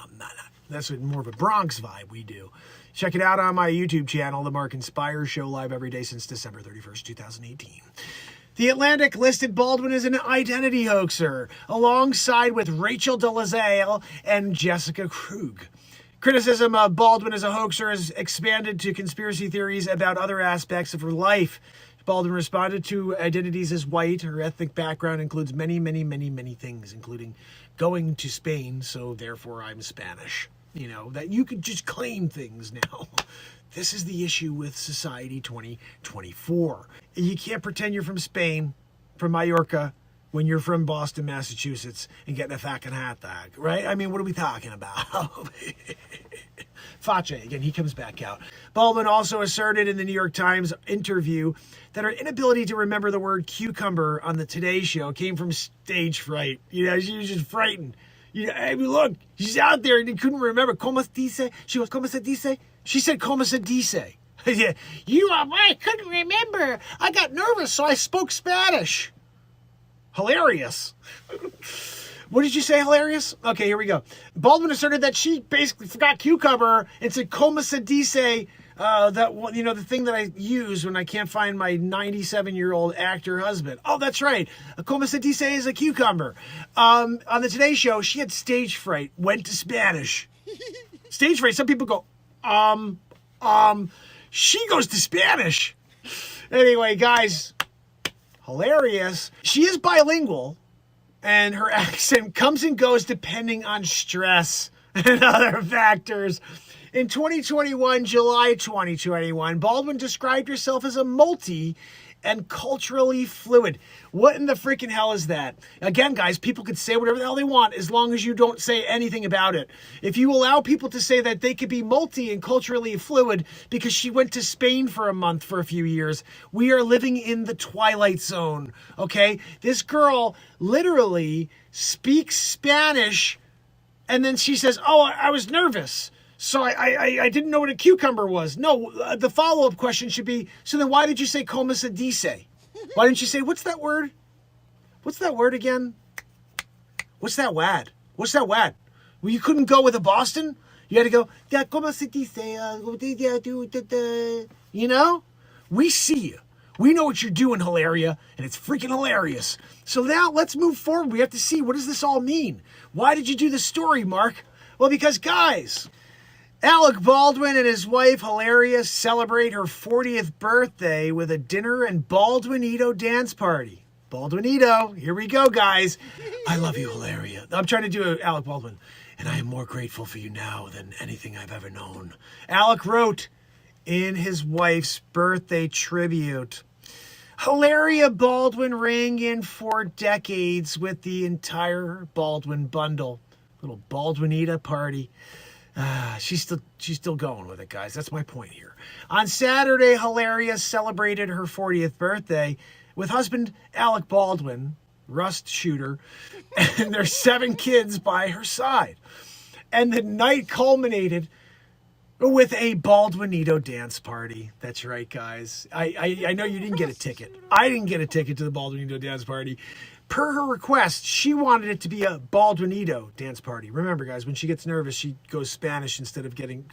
That's more of a Bronx vibe we do. Check it out on my YouTube channel, The Mark and Pires Show, live every day since December 31st, 2018. The Atlantic listed Baldwin as an identity hoaxer, alongside with Rachel Dolezal and Jessica Krug. Criticism of Baldwin as a hoaxer has expanded to conspiracy theories about other aspects of her life. Baldwin responded to identities as white. Her ethnic background includes many things, including going to Spain, so therefore I'm Spanish. You know, that you could just claim things now. This is the issue with Society 2024. You can't pretend you're from Spain, from Mallorca, when you're from Boston, Massachusetts, and getting a fucking hot dog, right? I mean, what are we talking about? Face, again, he comes back out. Baldwin also asserted in the New York Times interview that her inability to remember the word cucumber on the Today Show came from stage fright. You know, she was just frightened. You know, I mean, look, she's out there and he couldn't remember. ¿Cómo se dice? She goes, ¿Cómo se dice? She said, ¿Cómo se dice? Yeah, I couldn't remember. I got nervous, so I spoke Spanish. Hilarious. What did you say, hilarious? Okay, here we go. Baldwin asserted that she basically forgot cucumber and said, ¿Cómo se dice? That one, you know, the thing that I use when I can't find my 97-year-old actor husband. Oh, that's right. ¿Cómo se dice is a cucumber. On the Today Show, she had stage fright, went to Spanish. Stage fright. Some people go, she goes to Spanish. Anyway, guys, hilarious. She is bilingual, and her accent comes and goes depending on stress and other factors. In 2021, July 2021, Baldwin described herself as a multi and culturally fluid. What in the freaking hell is that? Again, guys, people could say whatever the hell they want as long as you don't say anything about it. If you allow people to say that they could be multi and culturally fluid because she went to Spain for a month for a few years, we are living in the Twilight Zone, okay? This girl literally speaks Spanish and then she says, oh, I was nervous. So I didn't know what a cucumber was. No, the follow-up question should be, so then why did you say ¿Cómo se dice? Why didn't you say, what's that word? What's that word again? What's that wad? What's that wad? Well, you couldn't go with a Boston? You had to go, yeah, ¿Cómo se dice? You know? We see you. We know what you're doing, Hilaria, and it's freaking hilarious. So now let's move forward. We have to see, what does this all mean? Why did you do this story, Mark? Well, because, guys, Alec Baldwin and his wife, Hilaria, celebrate her 40th birthday with a dinner and Baldwinito dance party. Baldwinito. Here we go, guys. I love you, Hilaria. I'm trying to do Alec Baldwin. And I am more grateful for you now than anything I've ever known. Alec wrote in his wife's birthday tribute. Hilaria Baldwin rang in 4 decades with the entire Baldwin bundle. Little Baldwinita party. She's still going with it, guys. That's my point here. On Saturday, Hilaria celebrated her 40th birthday with husband Alec Baldwin, Rust Shooter, and their 7 kids by her side. And the night culminated with a Baldwinito dance party. That's right, guys. I know you didn't get a ticket. I didn't get a ticket to the Baldwinito dance party. Per her request, she wanted it to be a Baldwinito dance party. Remember, guys, when she gets nervous, she goes Spanish instead of getting,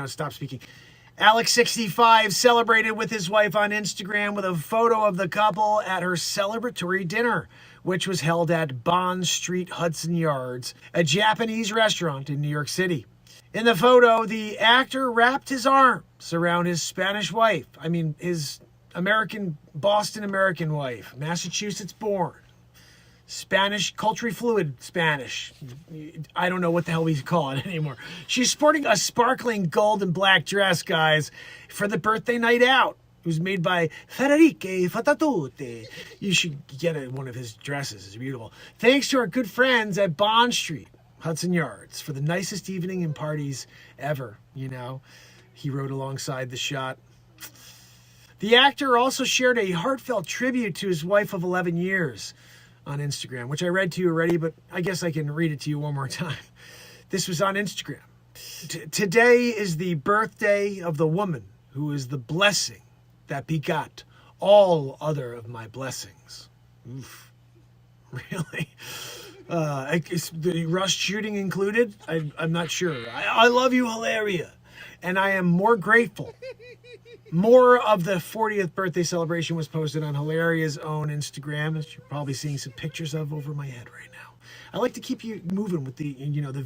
stop speaking. Alex, 65, celebrated with his wife on Instagram with a photo of the couple at her celebratory dinner, which was held at Bond Street Hudson Yards, a Japanese restaurant in New York City. In the photo, the actor wrapped his arms around his Spanish wife. His Boston American wife, Massachusetts born, Spanish, culturally fluid Spanish. I don't know what the hell we call it anymore. She's sporting a sparkling gold and black dress, guys, for the birthday night out. It was made by Federico Fatatute. You should get one of his dresses. It's beautiful. Thanks to our good friends at Bond Street, Hudson Yards, for the nicest evening and parties ever, He wrote alongside the shot. The actor also shared a heartfelt tribute to his wife of 11 years on Instagram, which I read to you already, but I guess I can read it to you one more time. This was on Instagram. Today is the birthday of the woman who is the blessing that begot all other of my blessings. Oof. Really? Is the Rust shooting included? I'm not sure. I love you, Hilaria. And I am more grateful. More of the 40th birthday celebration was posted on Hilaria's own Instagram, as you're probably seeing some pictures of over my head right now. I like to keep you moving with the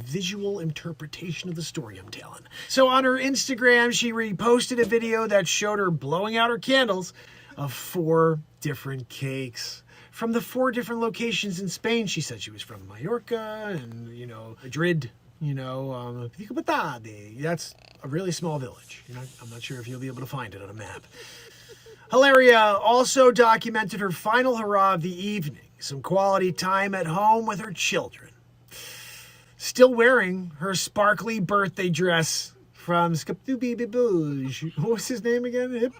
visual interpretation of the story I'm telling. So on her Instagram, she reposted a video that showed her blowing out her candles of 4 different cakes from the 4 different locations in Spain. She said she was from Mallorca and, Madrid. That's a really small village. I'm not sure if you'll be able to find it on a map. Hilaria also documented her final hurrah of the evening, some quality time at home with her children. Still wearing her sparkly birthday dress from Skaptubi. What was his name again?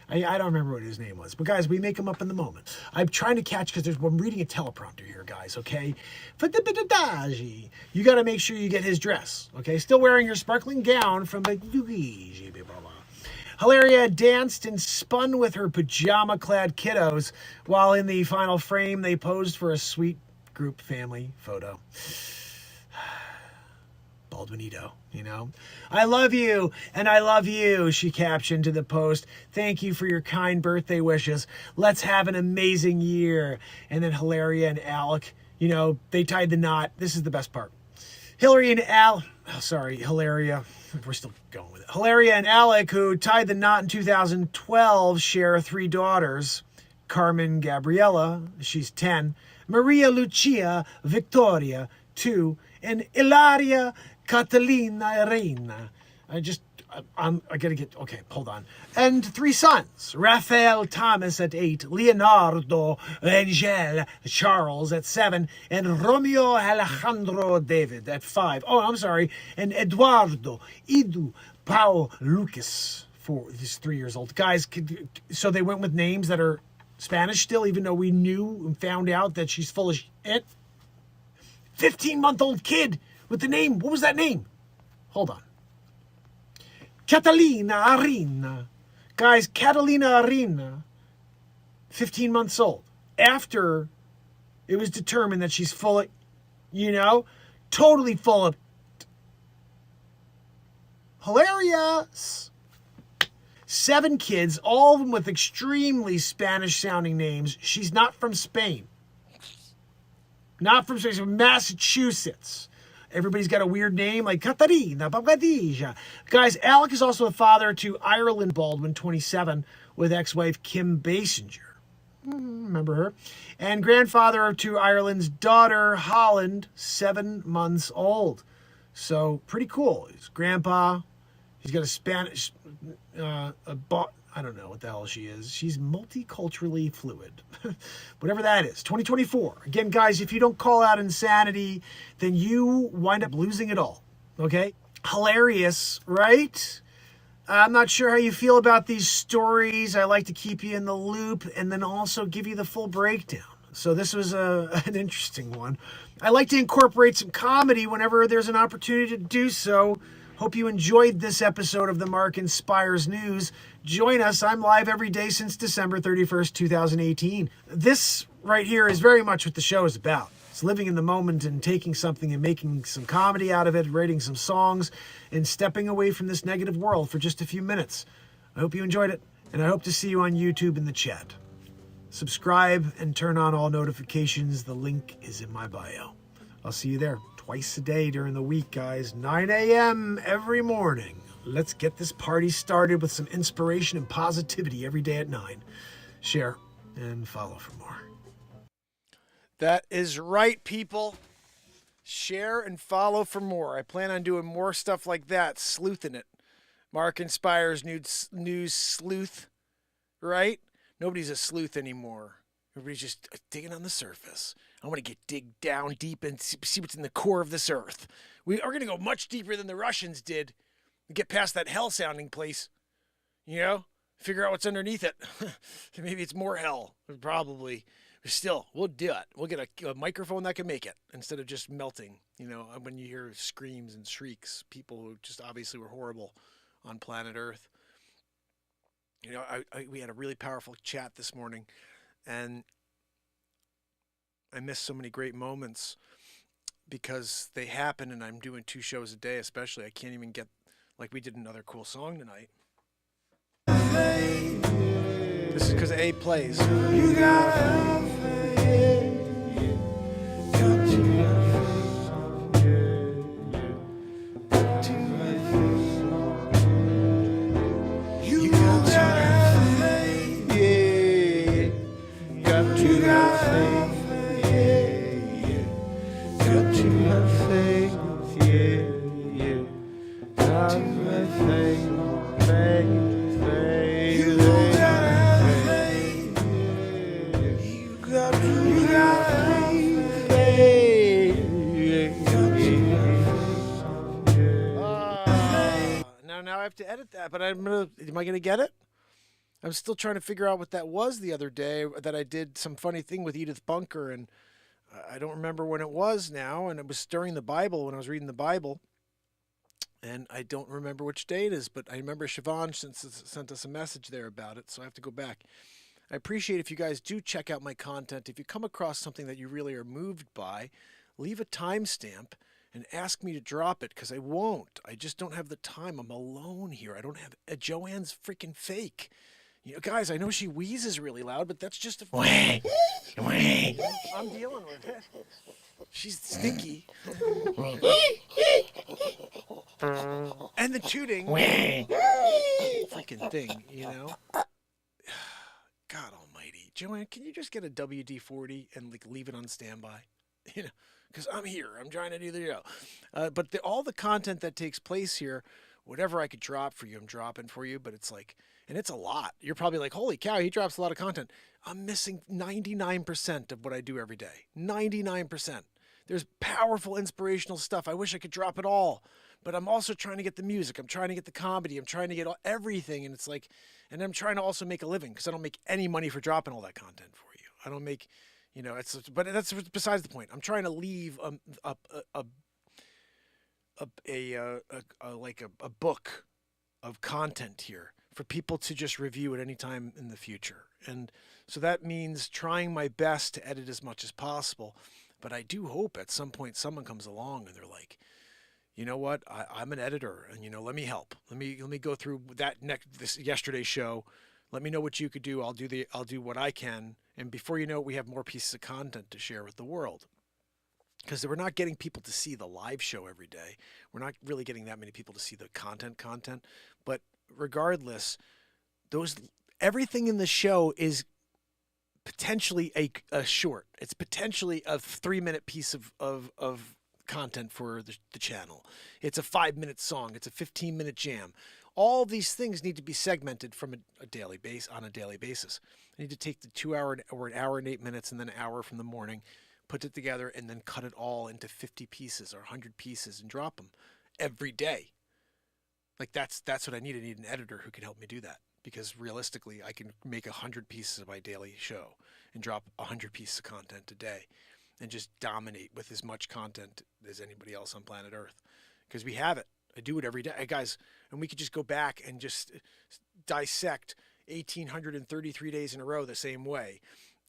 I don't remember what his name was. But guys, we make them up in the moment. I'm trying to catch because I'm reading a teleprompter here, guys, okay? You got to make sure you get his dress, okay? Still wearing her sparkling gown from Hilaria danced and spun with her pajama-clad kiddos, while in the final frame, they posed for a sweet group family photo. Baldwinito, I love you, and I love you, she captioned to the post. Thank you for your kind birthday wishes. Let's have an amazing year. And then Hilaria and Alec, they tied the knot. This is the best part. Hilaria. We're still going with it. Hilaria and Alec, who tied the knot in 2012, share 3 daughters. Carmen Gabriela, she's 10. Maria Lucia Victoria, 2. And Ilaria Catalina Reina. I gotta get, okay, hold on. And 3 sons, Raphael Thomas at 8, Leonardo Angel Charles at 7, and Romeo Alejandro David at 5. Oh, I'm sorry. And Eduardo Idu Pau Lucas, he's 3 years old. Guys, so they went with names that are Spanish still, even though we knew and found out that she's full of shit. 15-month-old kid with the name. What was that name? Hold on. Catalina Arena. Guys, Catalina Arena, 15 months old. After it was determined that she's full of, totally full of. Hilarious. 7 kids, all of them with extremely Spanish-sounding names. She's not from Spain. Not from Spain, she's from Massachusetts. Everybody's got a weird name like Katarina, Papadija. Guys, Alec is also a father to Ireland Baldwin, 27, with ex-wife Kim Basinger. Remember her. And grandfather to Ireland's daughter, Holland, 7 months old. So pretty cool. His grandpa, he's got a Spanish, I don't know what the hell she is. She's multiculturally fluid. Whatever that is. 2024. Again, guys, if you don't call out insanity, then you wind up losing it all. Okay? Hilarious, right? I'm not sure how you feel about these stories. I like to keep you in the loop and then also give you the full breakdown. So this was an interesting one. I like to incorporate some comedy whenever there's an opportunity to do so. Hope you enjoyed this episode of the Mark Inspires News. Join us. I'm live every day since December 31st, 2018. This right here is very much what the show is about. It's living in the moment and taking something and making some comedy out of it, writing some songs, and stepping away from this negative world for just a few minutes. I hope you enjoyed it, and I hope to see you on YouTube in the chat. Subscribe and turn on all notifications. The link is in my bio. I'll see you there twice a day during the week, guys. 9 a.m. every morning. Let's get this party started with some inspiration and positivity every day at 9. Share and follow for more. That is right, people. Share and follow for more. I plan on doing more stuff like that, sleuthing it. Mark Inspires News Sleuth, right? Nobody's a sleuth anymore. Everybody's just digging on the surface. I want to dig down deep and see what's in the core of this earth. We are going to go much deeper than the Russians did and get past that hell-sounding place. You know? Figure out what's underneath it. Maybe it's more hell. Probably. But still, we'll do it. We'll get a microphone that can make it instead of just melting. You know, when you hear screams and shrieks, people who just obviously were horrible on planet Earth. You know, we had a really powerful chat this morning, and I missed so many great moments because they happen, and I'm doing 2 shows a day especially. I can't even get, like we did another cool song tonight. This is because A plays. You got Now I have to edit that, but am I gonna get it? I'm still trying to figure out what that was the other day that I did some funny thing with Edith Bunker, and I don't remember when it was now, and it was during the Bible when I was reading the Bible, and I don't remember which day it is, but I remember Siobhan sent us a message there about it, so I have to go back. I appreciate if you guys do check out my content. If you come across something that you really are moved by, leave a timestamp and ask me to drop it, because I won't. I just don't have the time. I'm alone here. I don't have... Joanne's freaking fake. You know, guys, I know she wheezes really loud, but that's just a... I'm dealing with it. She's stinky. And the tooting. Freaking thing, you know? God almighty. Joanne, can you just get a WD-40 and like leave it on standby? You know? Because I'm here. I'm trying to do the show. But all the content that takes place here, whatever I could drop for you, I'm dropping for you. But it's like, and it's a lot. You're probably like, holy cow, he drops a lot of content. I'm missing 99% of what I do every day. 99%. There's powerful, inspirational stuff. I wish I could drop it all. But I'm also trying to get the music. I'm trying to get the comedy. I'm trying to get everything. And it's like, and I'm trying to also make a living because I don't make any money for dropping all that content for you. I don't make... You know, but that's besides the point. I'm trying to leave a book of content here for people to just review at any time in the future. And so that means trying my best to edit as much as possible. But I do hope at some point someone comes along and they're like, you know what, I'm an editor, and you know, let me help. Let me go through this yesterday's show. Let me know what you could do. I'll do what I can. And before you know it, we have more pieces of content to share with the world. Because we're not getting people to see the live show every day. We're not really getting that many people to see the content. But regardless, everything in the show is potentially a short. It's potentially a 3-minute piece of content for the channel. It's a 5-minute song. It's a 15-minute jam. All these things need to be segmented from a daily base on a daily basis. I need to take the 2 hour or an hour and 8 minutes and then an hour from the morning, put it together, and then cut it all into 50 pieces or 100 pieces and drop them every day. Like that's what I need. I need an editor who can help me do that, because realistically, I can make 100 pieces of my daily show and drop 100 pieces of content a day and just dominate with as much content as anybody else on planet Earth, because we have it. I do it every day. Hey guys, and we could just go back and just dissect 1,833 days in a row the same way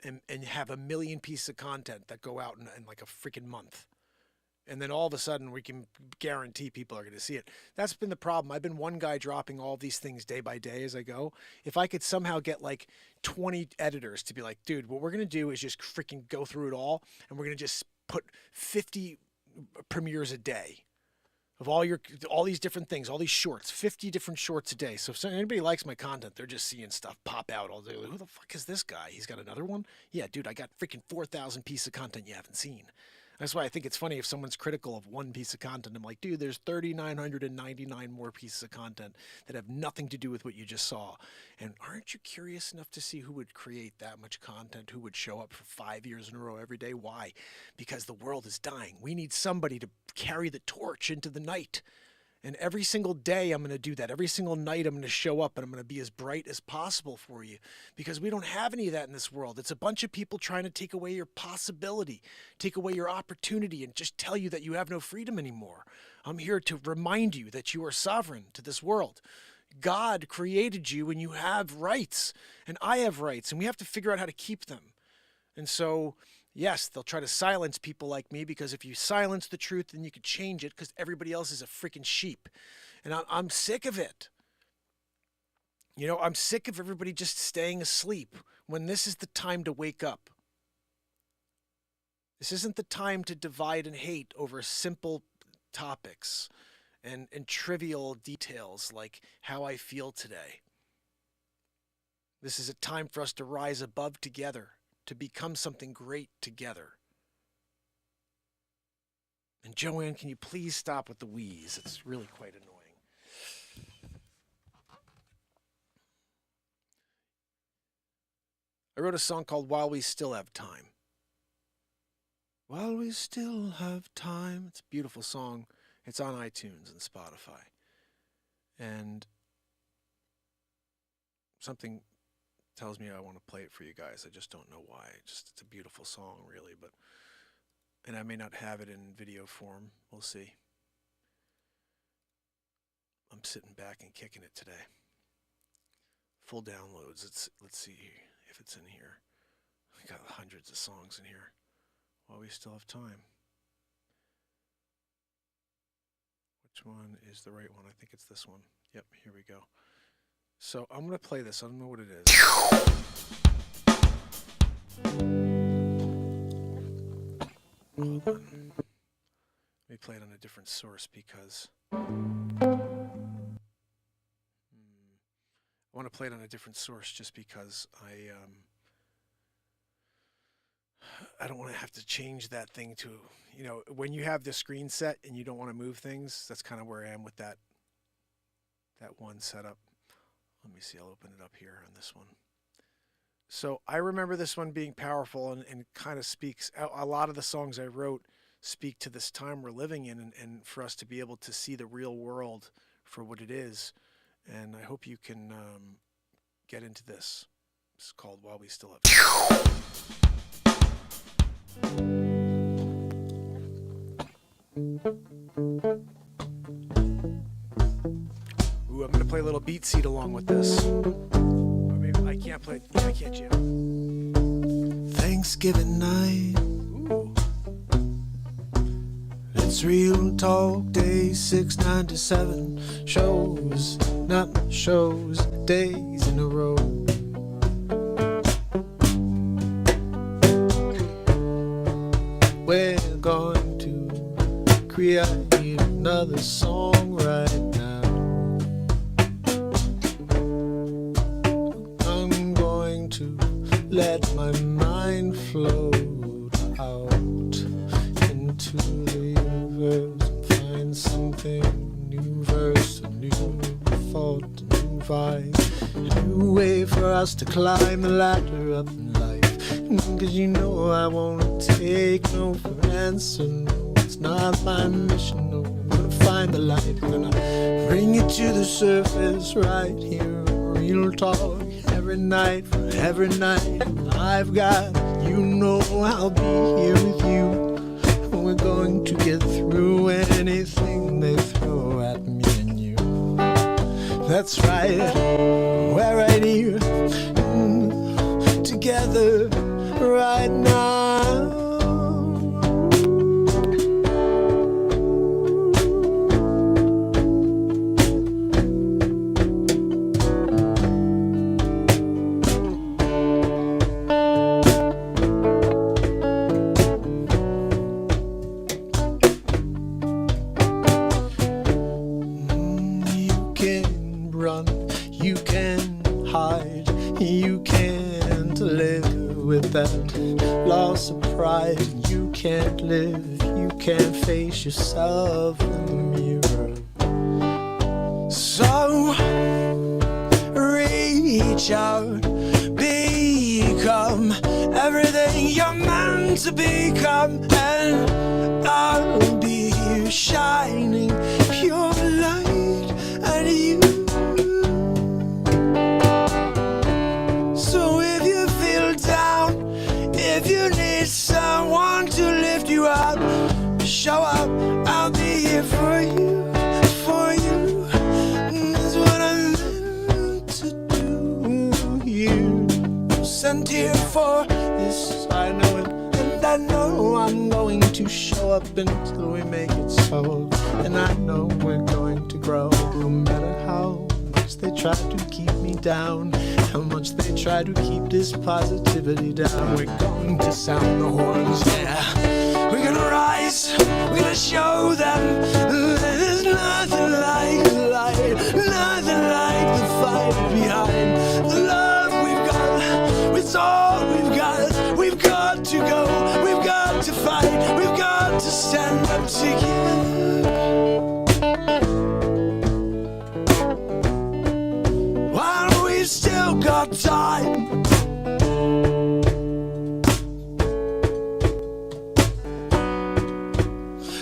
and have 1 million pieces of content that go out in like a freaking month. And then all of a sudden we can guarantee people are going to see it. That's been the problem. I've been one guy dropping all these things day by day as I go. If I could somehow get like 20 editors to be like, dude, what we're going to do is just freaking go through it all. And we're going to just put 50 premieres a day of all these different things, all these shorts, 50 different shorts a day. So if anybody likes my content, they're just seeing stuff pop out all day. Like, who the fuck is this guy? He's got another one? Yeah, dude, I got freaking 4,000 pieces of content you haven't seen. That's why I think it's funny if someone's critical of one piece of content. I'm like, dude, there's 3,999 more pieces of content that have nothing to do with what you just saw. And aren't you curious enough to see who would create that much content, who would show up for 5 years in a row every day? Why? Because the world is dying. We need somebody to carry the torch into the night. And every single day I'm going to do that. Every single night I'm going to show up and I'm going to be as bright as possible for you, because we don't have any of that in this world. It's a bunch of people trying to take away your possibility, take away your opportunity, and just tell you that you have no freedom anymore. I'm here to remind you that you are sovereign to this world. God created you and you have rights, and I have rights, and we have to figure out how to keep them. And so, yes, they'll try to silence people like me, because if you silence the truth, then you can change it, because everybody else is a freaking sheep. And I'm sick of it. You know, I'm sick of everybody just staying asleep when this is the time to wake up. This isn't the time to divide and hate over simple topics and trivial details like how I feel today. This is a time for us to rise above together, to become something great together. And Joanne, can you please stop with the wheeze? It's really quite annoying. I wrote a song called While We Still Have Time. While we still have time. It's a beautiful song. It's on iTunes and Spotify. And something tells me I want to play it for you guys. I just don't know why. It's a beautiful song, really, and I may not have it in video form. We'll see. I'm sitting back and kicking it today. Full downloads. Let's see if it's in here. I got hundreds of songs in here. While we still have time. Which one is the right one? I think it's this one. Yep, here we go. So I'm going to play this. I don't know what it is. Hold on. Let me play it on a different source, because I want to play it on a different source just because I don't want to have to change that thing to, when you have the screen set and you don't want to move things, that's kind of where I am with that one setup. Let me see, I'll open it up here on this one. So I remember this one being powerful and kind of speaks, a lot of the songs I wrote speak to this time we're living in, and for us to be able to see the real world for what it is. And I hope you can get into this. It's called While We Still Have Time. Ooh, I'm gonna play a little BeatSeat along with this. Or maybe I can't play. Yeah, I can't jam. Thanksgiving night. Ooh. It's Real Talk Day 697. Shows, not shows, days in a row. We're going to create another song right now. I'm going to let my mind float out into the universe and find something, new verse, a new thought, a new vibe, a new way for us to climb the ladder up in life. 'Cause you know I won't take no for an answer, no, it's not my mission, no. I'm gonna find the light, I'm gonna bring it to the surface right here, real talk, every night, for every night I've got, you know I'll be here with you. We're going to get through anything they throw at me and you. That's right, we're right here, together right now. You can run, you can hide, you can't live with that loss of pride. You can't live, you can't face yourself in the mirror. So reach out, become everything you're meant to become, and I'll be here shining pure light at you. So if you feel down, if you need someone to lift you up, show up, I'll be here for you, for you. That's what I'm meant to do here. I'm sent here for this, I know it, and I know I'm going to show up until we make it so. And I know we're going to grow, no matter how much they try to keep me down, how much they try to keep this positivity down. We're going to sound the horns, yeah. We're gonna rise, we're gonna show them there's nothing like the light, nothing like the fight behind the love we've got. It's all we've got. We've got to go, we've got to fight, we've got to stand up together. While we've still got time.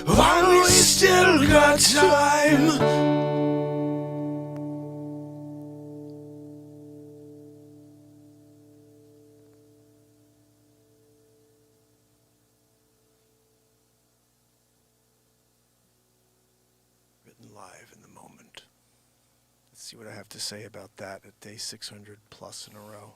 While we still got time. Written live in the moment. Let's see what I have to say about that at day 600 plus in a row.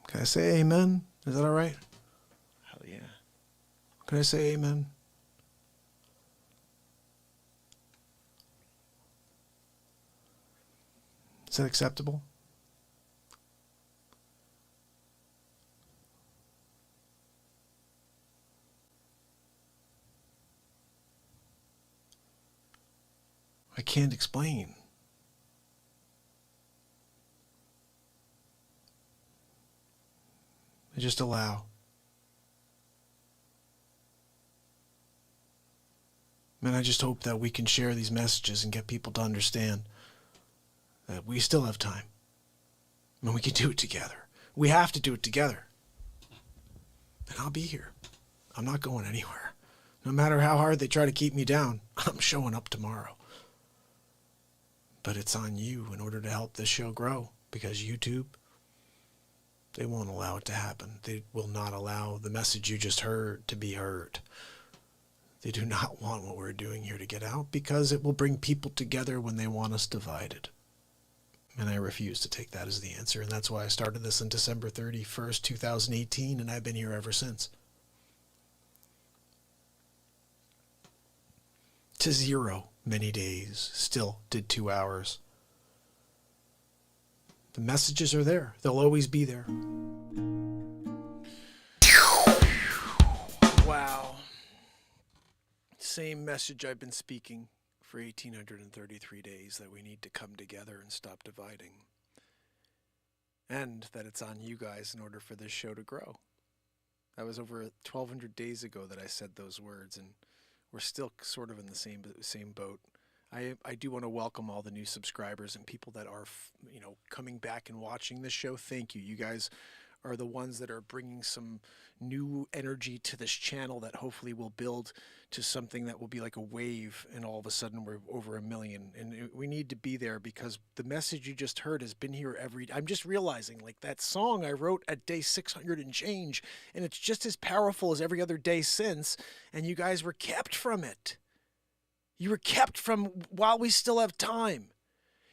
Can I say amen? Is that all right? Hell yeah. Can I say amen? Is that acceptable? I can't explain. I just allow. And I just hope that we can share these messages and get people to understand that we still have time. And we can do it together. We have to do it together. And I'll be here. I'm not going anywhere. No matter how hard they try to keep me down, I'm showing up tomorrow. But it's on you in order to help this show grow, because YouTube, they won't allow it to happen. They will not allow the message you just heard to be heard. They do not want what we're doing here to get out, because it will bring people together when they want us divided. And I refuse to take that as the answer, and that's why I started this on December 31st, 2018, and I've been here ever since. To zero. many days, still did 2 hours. The messages are there. They'll always be there. Wow. Same message I've been speaking for 1,833 days, that we need to come together and stop dividing. And that it's on you guys in order for this show to grow. That was over 1,200 days ago that I said those words, and we're still sort of in the same boat. I do want to welcome all the new subscribers and people that are, coming back and watching this show. Thank you. You guys are the ones that are bringing some new energy to this channel that hopefully will build to something that will be like a wave, and all of a sudden we're over 1 million. And we need to be there, because the message you just heard has been here I'm just realizing, like, that song I wrote at day 600 and change, and it's just as powerful as every other day since, and you guys were kept from it. You were kept from, while we still have time.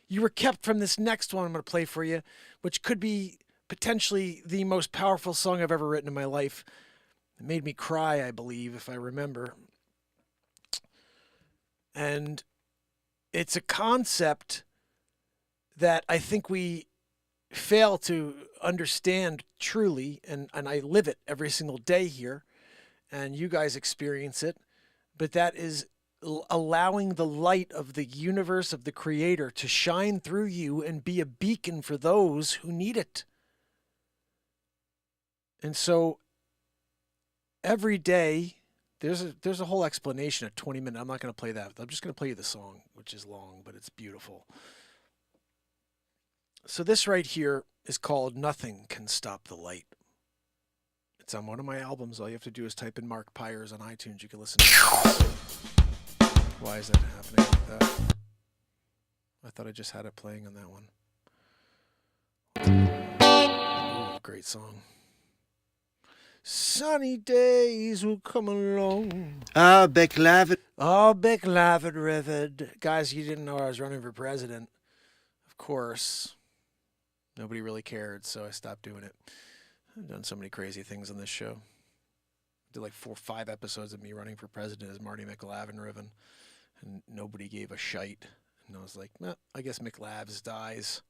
You were kept from this next one I'm going to play for you, which could be potentially the most powerful song I've ever written in my life. It made me cry, I believe, if I remember. And it's a concept that I think we fail to understand truly, and I live it every single day here, and you guys experience it, but that is allowing the light of the universe, of the Creator, to shine through you and be a beacon for those who need it. And so every day, there's a whole explanation at 20 minutes. I'm not going to play that. I'm just going to play you the song, which is long, but it's beautiful. So this right here is called Nothing Can Stop the Light. It's on one of my albums. All you have to do is type in Mark Pires on iTunes. You can listen to it. Why is that happening like that? I thought I just had it playing on that one. Ooh, great song. Sunny days will come along. Beklavet Rivet. Guys, you didn't know I was running for president. Of course. Nobody really cared, so I stopped doing it. I've done so many crazy things on this show. I did like 4 or 5 episodes of me running for president as Marty McLavin-Riven, and nobody gave a shite. And I was like, nah, I guess McLavs dies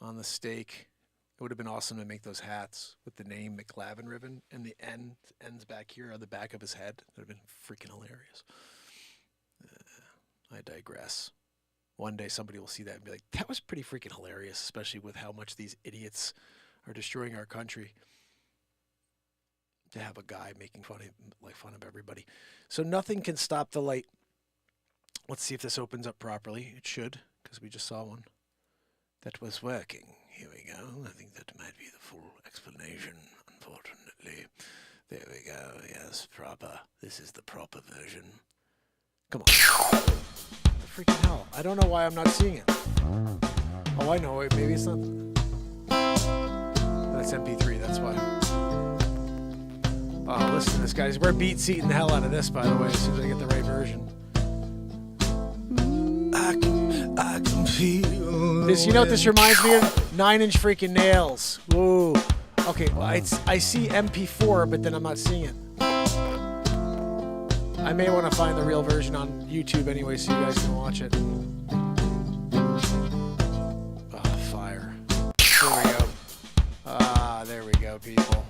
on the stake. It would have been awesome to make those hats with the name McLavin-Riven and the ends back here on the back of his head. That would have been freaking hilarious. I digress. One day somebody will see that and be like, that was pretty freaking hilarious, especially with how much these idiots are destroying our country. To have a guy making fun of everybody. So nothing can stop the light. Let's see if this opens up properly. It should, because we just saw one that was working. Here we go. I think that might be the full explanation, unfortunately. There we go. Yes, proper. This is the proper version. Come on. What the freaking hell? I don't know why I'm not seeing it. Oh, I know. Wait, maybe it's not. That's MP3. That's why. Oh, listen to this, guys. We're BeatSeating the hell out of this, by the way, as soon as I get the right version. I can feel this. You know what this reminds me of? 9 Inch freaking Nails. Whoa. Okay, well, I see MP4, but then I'm not seeing it. I may want to find the real version on YouTube anyway, so you guys can watch it. Oh, fire. There we go. Ah, there we go, people.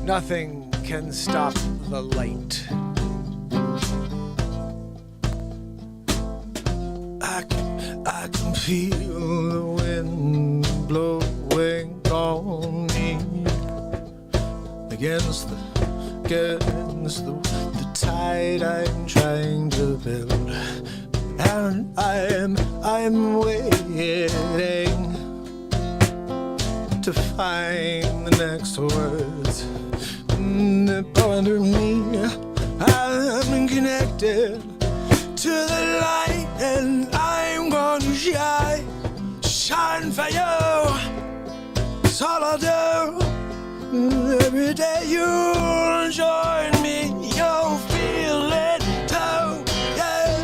Nothing can stop the light. I can feel the wind blowing on me against the tide I'm trying to build, and I'm waiting to find the next words. Under me, I'm connected to the light, and I'm gonna shine for you. That's all I'll do. Every day you'll join me, you'll feel it too. Yeah.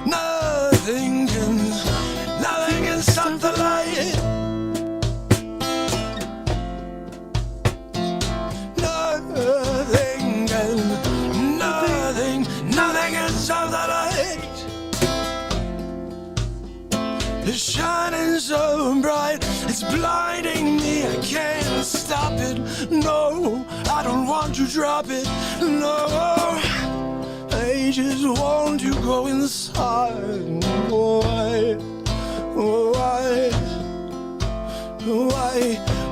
Nothing can stop the light. blinding me, I can't stop it. No, I don't want to drop it. No, I just want to go inside.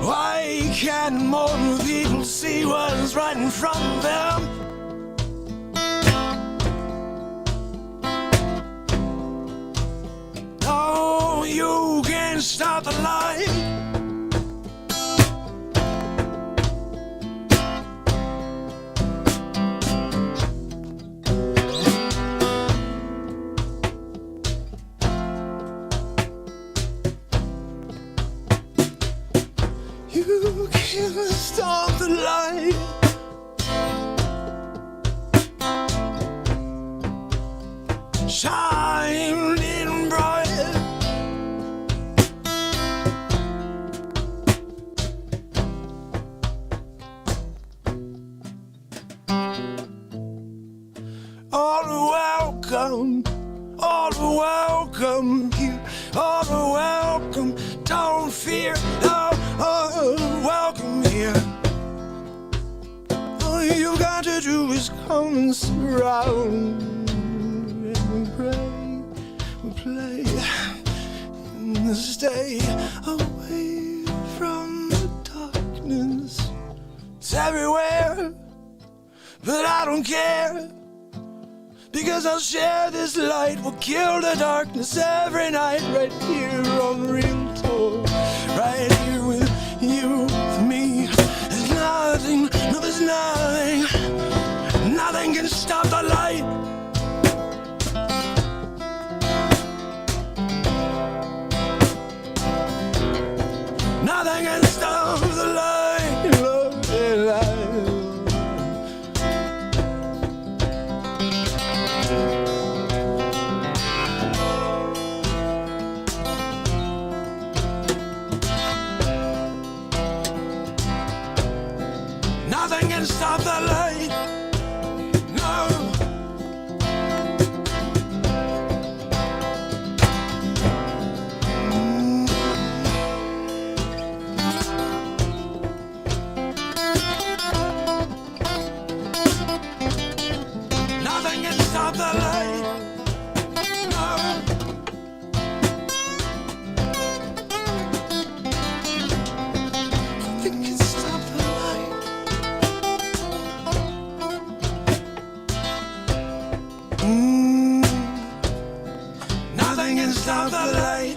Why can't more people see what's right in front of them? No, you can't stop the light. You can't stop the light. Shining bright. All welcome here, all welcome. Don't fear, welcome here. All you got to do is come and surround and pray, play, and stay away from the darkness. It's everywhere, but I don't care. Because I'll share this light, we'll kill the darkness every night, right here on Real Talk, right here with you, with me. There's nothing, no, there's nothing, nothing can stop the light. Nothing can stop the light, light. Nothing can stop the light. No. Nothing can stop the light. No. Nothing can stop the light. Nothing can stop the light. No. Nothing can stop the light.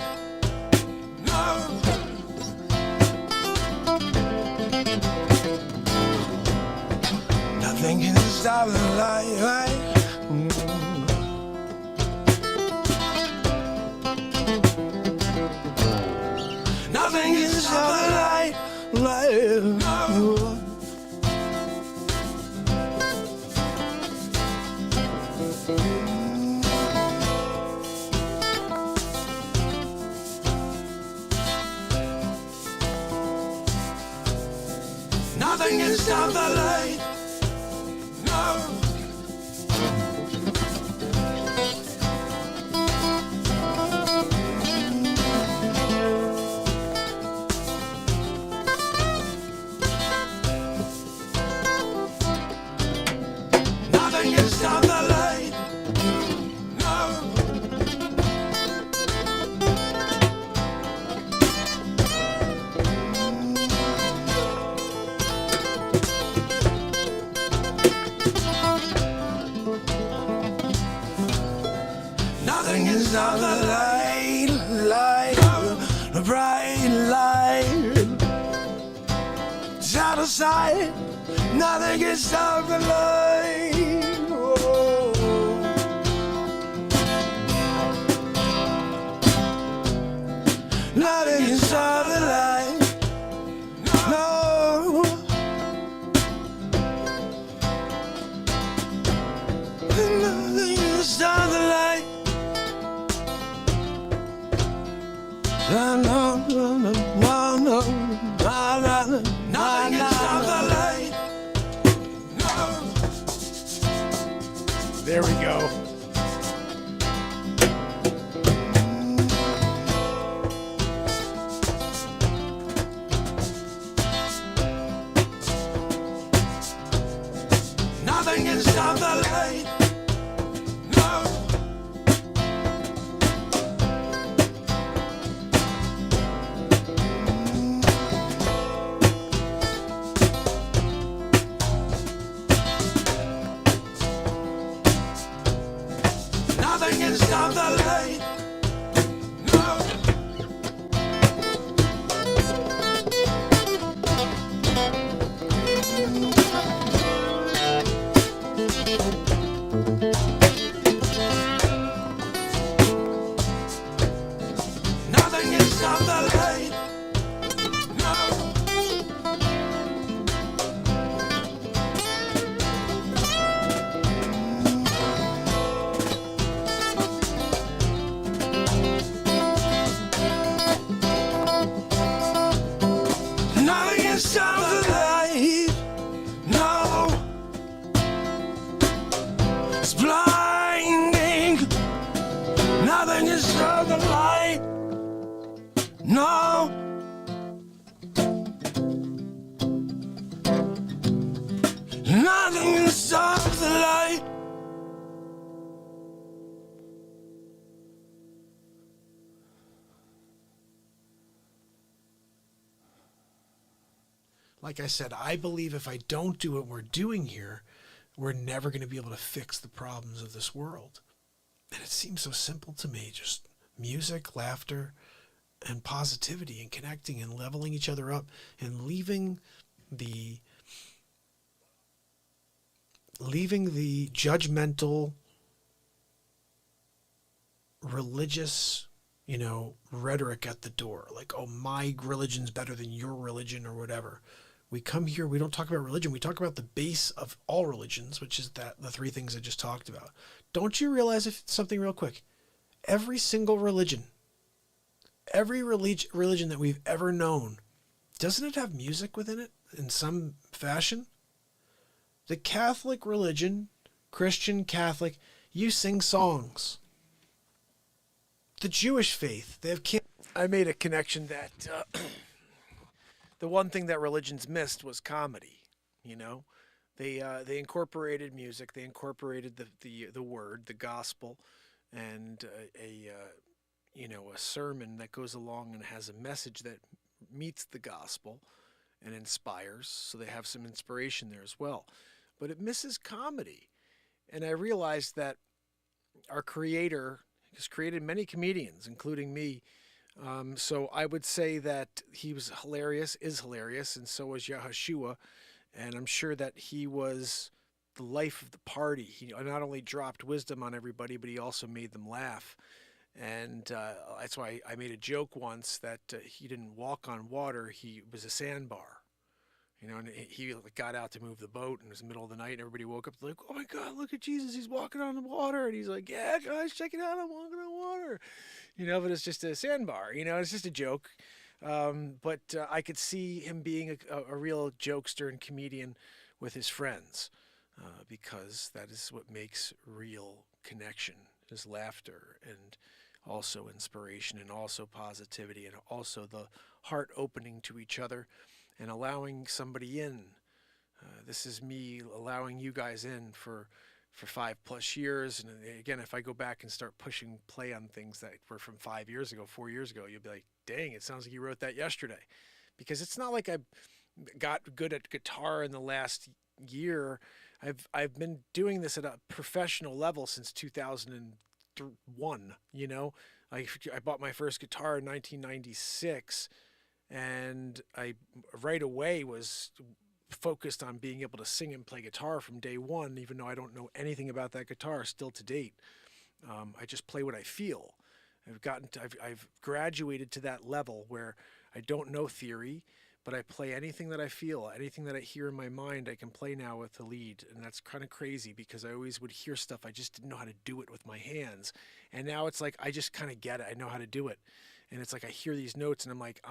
Nothing can stop the light. No. Nothing can stop the light. No. Nothing can stop the light. No. Nothing can stop the light, the bright light. It's out of sight. Nothing can stop the light. Oh. Nothing can stop the light. No. Nothing can stop the light. No, no, no, no, no, no, no, nothing can stop the light. No. light. No. Nothing can stop the light. No. Nothing can stop the light. No. Nothing can stop the light. No. It's blinding. Nothing can stop the light. No. Nothing can stop the light. Like I said, I believe if I don't do what we're doing here, we're never going to be able to fix the problems of this world. And it seems so simple to me, just music, laughter, and positivity, and connecting and leveling each other up, and leaving the judgmental, religious, rhetoric at the door. Like, oh, my religion's better than your religion or whatever. We come here, we don't talk about religion. We talk about the base of all religions, which is the three things I just talked about. Don't you realize something real quick? Every single religion, every religion that we've ever known, doesn't it have music within it in some fashion? The Catholic religion, Christian, Catholic, you sing songs. The Jewish faith, they have I made a connection that the one thing that religions missed was comedy. They incorporated music, they incorporated the word, the gospel, and a sermon that goes along and has a message that meets the gospel and inspires. So they have some inspiration there as well, but it misses comedy. And I realized that our Creator has created many comedians, including me. So I would say that he was hilarious, is hilarious, and so was Yahushua. And I'm sure that he was the life of the party. He not only dropped wisdom on everybody, but he also made them laugh. And that's why I made a joke once that he didn't walk on water, he was a sandbar. And he got out to move the boat, and it was the middle of the night, and everybody woke up like, oh my God, look at Jesus, he's walking on the water. And he's like, yeah, guys, check it out, I'm walking on water. But it's just a sandbar, it's just a joke. But I could see him being a real jokester and comedian with his friends, because that is what makes real connection, is laughter and also inspiration and also positivity and also the heart opening to each other and allowing somebody in. This is me allowing you guys in for 5+ years. And again, if I go back and start pushing play on things that were from 5 years ago, 4 years ago, you'll be like, dang, it sounds like you wrote that yesterday. Because it's not like I got good at guitar in the last year. I've been doing this at a professional level since 2001. I bought my first guitar in 1996, and I right away was focused on being able to sing and play guitar from day one, even though I don't know anything about that guitar still to date. I just play what I feel. I've graduated to that level where I don't know theory, but I play anything that I feel, anything that I hear in my mind, I can play now with the lead. And that's kind of crazy because I always would hear stuff. I just didn't know how to do it with my hands. And now it's like, I just kind of get it. I know how to do it. And it's like, I hear these notes and I'm like,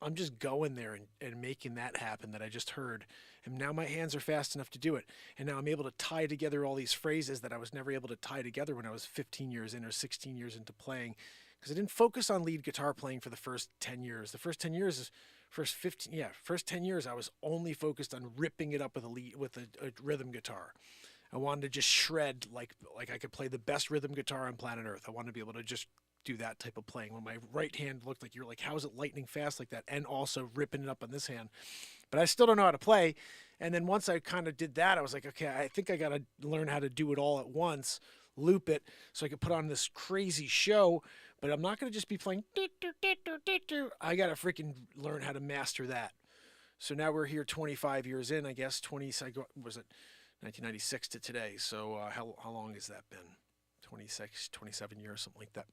I'm just going there and making that happen that I just heard. And now my hands are fast enough to do it. And now I'm able to tie together all these phrases that I was never able to tie together when I was 15 years in or 16 years into playing. Because I didn't focus on lead guitar playing for the first 10 years. The first 10 years first 10 years, I was only focused on ripping it up with a rhythm guitar. I wanted to just shred like I could play the best rhythm guitar on planet Earth. I wanted to be able to just do that type of playing when my right hand looked like you're like, how is it lightning fast like that? And also ripping it up on this hand. But I still don't know how to play. And then once I kind of did that, I was like, okay, I think I got to learn how to do it all at once, loop it so I could put on this crazy show. But I'm not going to just be playing. I got to freaking learn how to master that. So now we're here 25 years in, I guess. Was it 1996 to today? So how long has that been? 26, 27 years, something like that.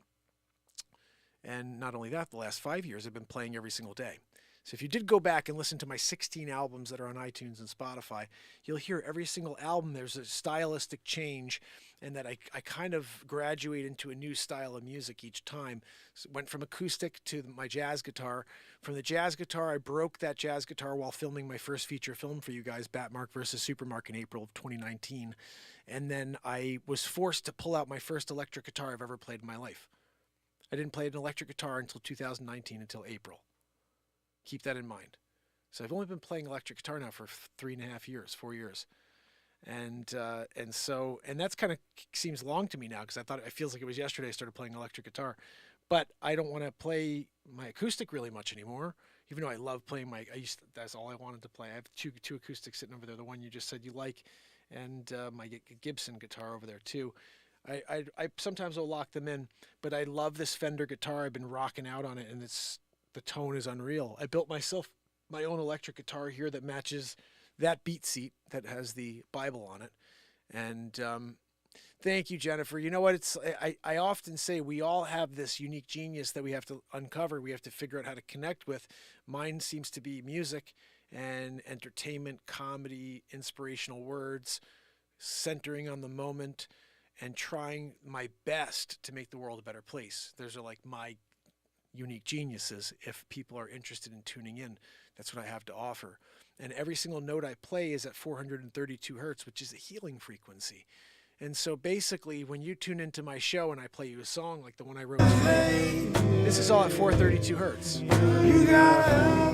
And not only that, the last 5 years I've been playing every single day. So if you did go back and listen to my 16 albums that are on iTunes and Spotify, you'll hear every single album there's a stylistic change, and that I kind of graduate into a new style of music each time. So went from acoustic to my jazz guitar. From the jazz guitar, I broke that jazz guitar while filming my first feature film for you guys, Batmark versus Supermark, in April of 2019. And then I was forced to pull out my first electric guitar I've ever played in my life. I didn't play an electric guitar until 2019, until April. Keep that in mind. So I've only been playing electric guitar now for 3.5 years, 4 years. And that's kind of seems long to me now, because it feels like it was yesterday I started playing electric guitar. But I don't want to play my acoustic really much anymore, even though I love playing that's all I wanted to play. I have two acoustics sitting over there, the one you just said you like, and my Gibson guitar over there too. I sometimes will lock them in, but I love this Fender guitar. I've been rocking out on it, and the tone is unreal. I built myself my own electric guitar here that matches that BeatSeat that has the Bible on it. And thank you, Jennifer. You know what? I often say we all have this unique genius that we have to uncover. We have to figure out how to connect with. Mine seems to be music and entertainment, comedy, inspirational words, centering on the moment, and trying my best to make the world a better place. Those are like my unique geniuses. If people are interested in tuning in, that's what I have to offer. And every single note I play is at 432 hertz, which is a healing frequency. And so basically, when you tune into my show and I play you a song like the one I wrote today, this is all at 432 hertz. You got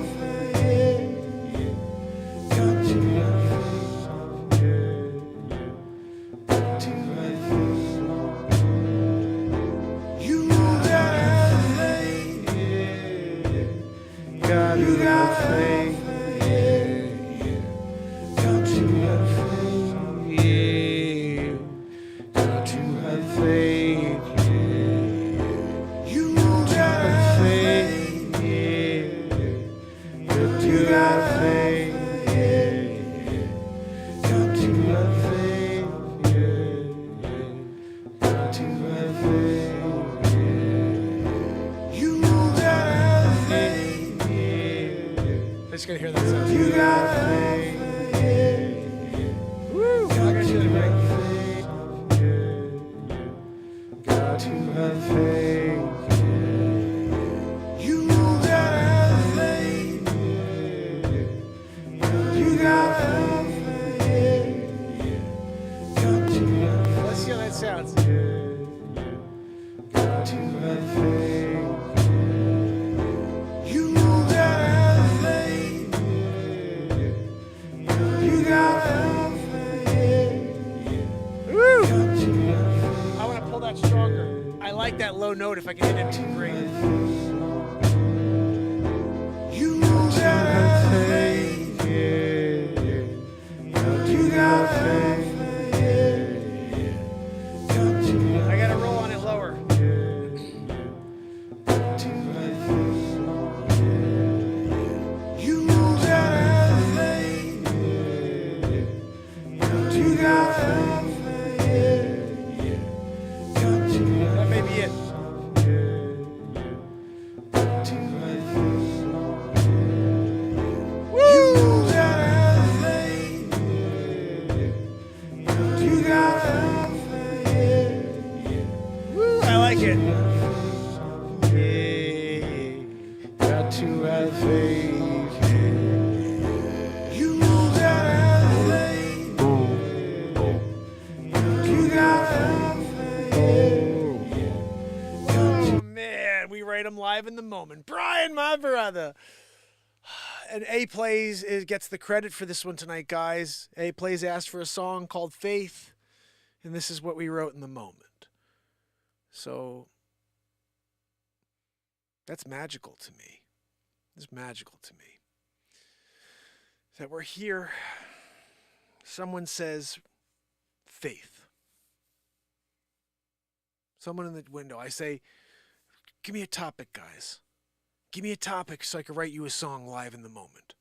Just gonna hear that sound. You got woo! I gotta do that right. got to have faith. You got faith. You got faith. Let's see how that sounds. Got to have faith. I want to pull that stronger. I like that low note if I can hit it too great. You got faith. You got faith. I got to roll on it lower. You got faith. You got faith. That may be it. Woo, I like it. Got to have faith. You got faith. You got faith. Oh man, we write them live in the moment. Brian, my brother. And A Plays gets the credit for this one tonight, guys. A Plays asked for a song called Faith, and this is what we wrote in the moment. So that's magical to me. It's magical to me that we're here. Someone says faith. Someone in the window. I say, give me a topic, guys. Give me a topic so I can write you a song live in the moment.